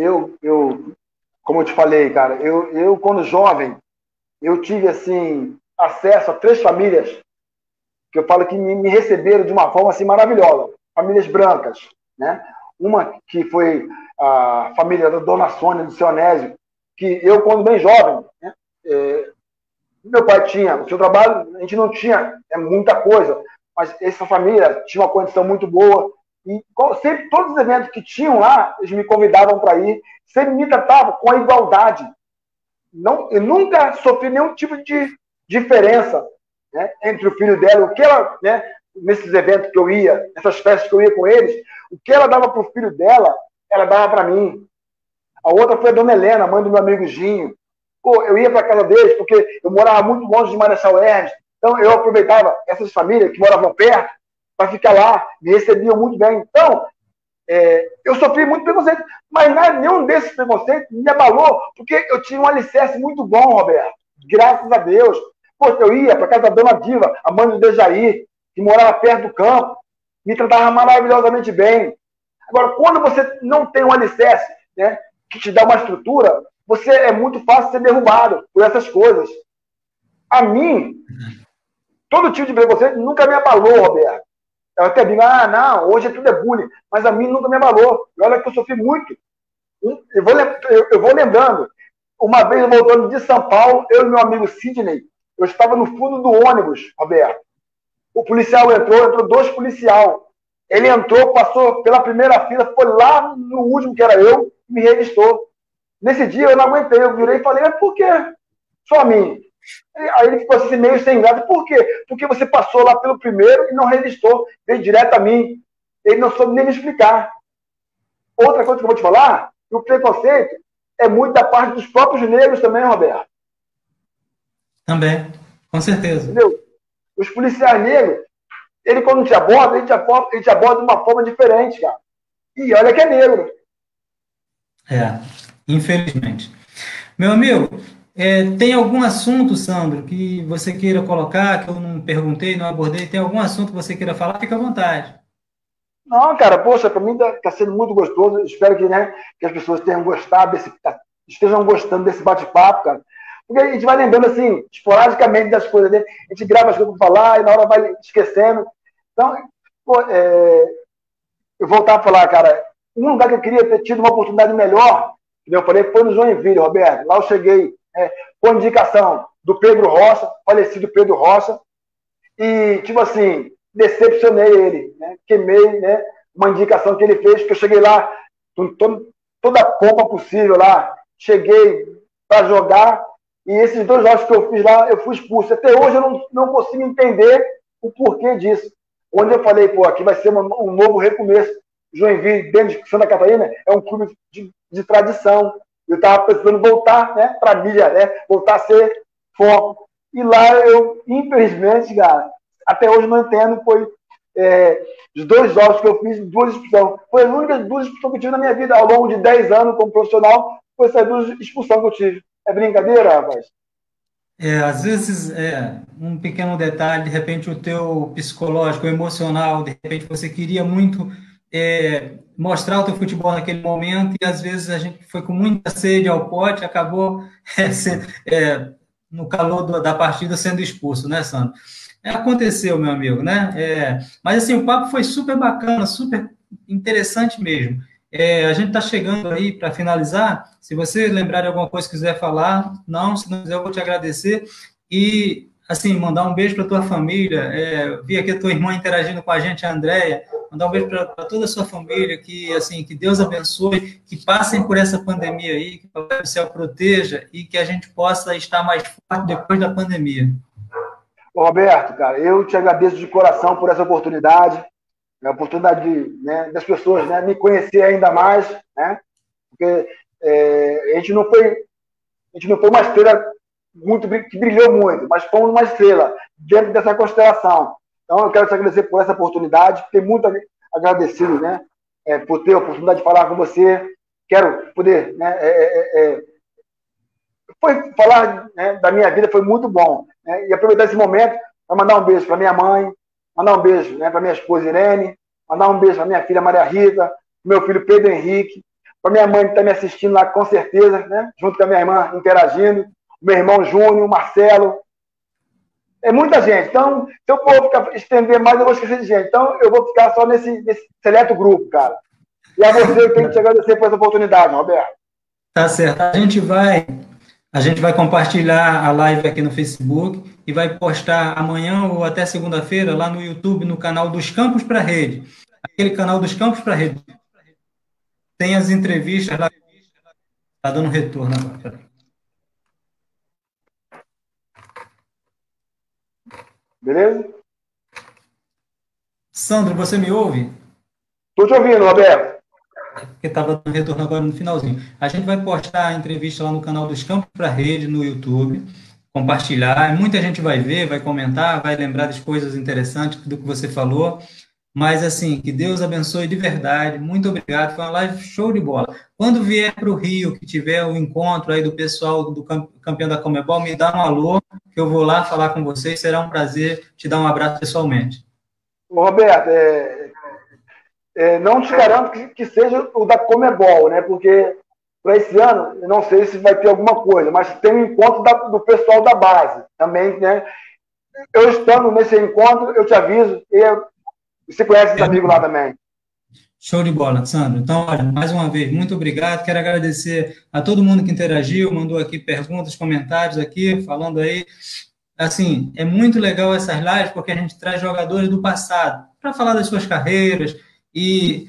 como eu te falei, cara, eu quando jovem, eu tive, assim, acesso a 3 famílias que eu falo que me receberam de uma forma, assim, maravilhosa. Famílias brancas, né? Uma que foi a família da Dona Sônia, do seu Onésio, que eu, quando bem jovem, né, meu pai tinha o seu trabalho, a gente não tinha muita coisa, mas essa família tinha uma condição muito boa, e sempre, todos os eventos que tinham lá, eles me convidavam para ir, sempre me tratavam com a igualdade. Eu nunca sofri nenhum tipo de diferença, né, entre o filho dela, o que ela, né, nesses eventos que eu ia, nessas festas que eu ia com eles, o que ela dava para o filho dela, ela dava para mim. A outra foi a dona Helena, mãe do meu amigo Ginho. Pô, eu ia para a casa deles, porque eu morava muito longe de Marechal Hermes, então eu aproveitava essas famílias que moravam perto para ficar lá, me recebiam muito bem. Então, eu sofri muito preconceito, mas nenhum desses preconceitos me abalou, porque eu tinha um alicerce muito bom, Roberto, graças a Deus. Pô, eu ia para a casa da dona Diva, a mãe do Dejaí, que morava perto do campo, me tratava maravilhosamente bem. Agora, quando você não tem um alicerce, né, que te dá uma estrutura, você é muito fácil ser derrubado por essas coisas. A mim, todo tipo de preconceito nunca me abalou, Roberto. Eu até digo, não, hoje tudo é bullying, mas a mim nunca me abalou. E olha que eu sofri muito. Eu vou lembrando, uma vez voltando de São Paulo, eu e meu amigo Sidney, eu estava no fundo do ônibus, Roberto. O policial entrou 2 policiais. Ele entrou, passou pela primeira fila, foi lá no último, que era eu, e me revistou. Nesse dia eu não aguentei, eu virei e falei, mas por quê? Só a mim. Aí ele ficou assim meio sem graça. Por quê? Porque você passou lá pelo primeiro e não revistou, veio direto a mim. Ele não soube nem me explicar. Outra coisa que eu vou te falar, o preconceito é muito da parte dos próprios negros também, Roberto. Também, com certeza. Entendeu? Os policiais negros, ele quando te aborda, ele te aborda de uma forma diferente, cara. E olha que é negro. Infelizmente. Meu amigo, tem algum assunto, Sandro, que você queira colocar, que eu não perguntei, não abordei? Tem algum assunto que você queira falar? Fica à vontade. Não, cara, poxa, para mim tá sendo muito gostoso. Espero que, né, que as pessoas estejam gostando desse bate-papo, cara. Porque a gente vai lembrando, assim, esporadicamente das coisas, né? A gente grava as coisas para falar e na hora vai esquecendo. Então, pô, eu voltar a falar, cara, um lugar que eu queria ter tido uma oportunidade melhor, que eu falei, foi no Joinville, Roberto. Lá eu cheguei com indicação do Pedro Rocha, falecido Pedro Rocha, e, tipo assim, decepcionei ele, né? Queimei, né, uma indicação que ele fez, que eu cheguei lá com toda a pompa possível lá, cheguei para jogar, e esses 2 jogos que eu fiz lá, eu fui expulso. Até hoje eu não consigo entender o porquê disso. Onde eu falei, pô, aqui vai ser um novo recomeço. Joinville, dentro de Santa Catarina, é um clube de tradição. Eu estava precisando voltar, né, para a mídia, né, voltar a ser foco. E lá eu, infelizmente, cara, até hoje não entendo, foi é, os 2 jogos que eu fiz, 2 expulsões. Foi as únicas 2 expulsões que eu tive na minha vida, ao longo de 10 anos como profissional, foi essas 2 expulsões que eu tive. É brincadeira, rapaz? Às vezes, um pequeno detalhe, de repente o teu psicológico, emocional, de repente você queria muito mostrar o teu futebol naquele momento e às vezes a gente foi com muita sede ao pote, acabou no calor da partida sendo expulso, né, Sandro? Aconteceu, meu amigo, né? Mas assim, o papo foi super bacana, super interessante mesmo. A gente está chegando aí para finalizar. Se você lembrar de alguma coisa que quiser falar, não, se não quiser, eu vou te agradecer. E, assim, mandar um beijo para tua família. Vi aqui a tua irmã interagindo com a gente, a Andréia. Mandar um beijo para toda a sua família, que, assim, que Deus abençoe, que passem por essa pandemia aí, que o Papai do Céu proteja e que a gente possa estar mais forte depois da pandemia. Ô, Roberto, cara, eu te agradeço de coração por essa oportunidade, a oportunidade das pessoas, né, me conhecer ainda mais, né, porque a gente não foi uma estrela que brilhou muito, mas fomos uma estrela dentro dessa constelação. Então, eu quero te agradecer por essa oportunidade, fiquei muito agradecido, né, por ter a oportunidade de falar com você. Quero poder, né, falar, né, da minha vida foi muito bom, né, e aproveitar esse momento para mandar um beijo para minha mãe, mandar um beijo, né, para minha esposa Irene, mandar um beijo para minha filha Maria Rita, meu filho Pedro Henrique, para minha mãe que está me assistindo lá com certeza, né, junto com a minha irmã interagindo, meu irmão Júnior, Marcelo, é muita gente. Então, se eu for estender mais, eu vou esquecer de gente. Então, eu vou ficar só nesse seleto grupo, cara. E a você, eu tenho que te agradecer por essa oportunidade, Roberto. Tá certo. A gente vai compartilhar a live aqui no Facebook e vai postar amanhã ou até segunda-feira lá no YouTube, no canal dos Campos para a Rede. Aquele canal dos Campos para a Rede. Tem as entrevistas lá. Está dando retorno agora. Beleza? Sandro, você me ouve? Estou te ouvindo, Roberto. Porque estava dando retorno agora no finalzinho. A gente vai postar a entrevista lá no canal dos Campos para a Rede, no YouTube, compartilhar. Muita gente vai ver, vai comentar, vai lembrar das coisas interessantes do que você falou. Mas, assim, que Deus abençoe de verdade. Muito obrigado. Foi uma live show de bola. Quando vier para o Rio, que tiver o encontro aí do pessoal do campeão da Conmebol, me dá um alô, que eu vou lá falar com vocês. Será um prazer te dar um abraço pessoalmente. Roberto, não te garanto que seja o da Conmebol, né? Porque para esse ano, eu não sei se vai ter alguma coisa, mas tem um encontro do pessoal da base também, né? Eu estando nesse encontro, eu te aviso, e você conhece os amigos lá também. Show de bola, Sandro. Então, olha, mais uma vez, muito obrigado. Quero agradecer a todo mundo que interagiu, mandou aqui perguntas, comentários aqui, falando aí. Assim, é muito legal essas lives, porque a gente traz jogadores do passado para falar das suas carreiras e,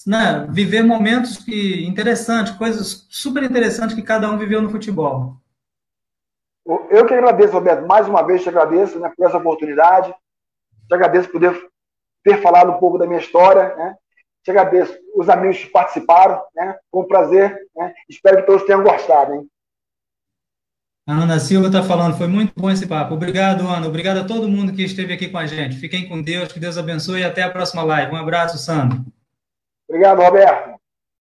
né, viver momentos interessantes, coisas super interessantes que cada um viveu no futebol. Eu que agradeço, Roberto. Mais uma vez te agradeço, né, por essa oportunidade. Te agradeço por ter falado um pouco da minha história, né? Te agradeço os amigos que participaram, né? Foi um prazer, né? Espero que todos tenham gostado, hein? A Ana Silva está falando, foi muito bom esse papo. Obrigado, Ana. Obrigado a todo mundo que esteve aqui com a gente. Fiquem com Deus, que Deus abençoe e até a próxima live. Um abraço, Sandro. Obrigado, Roberto.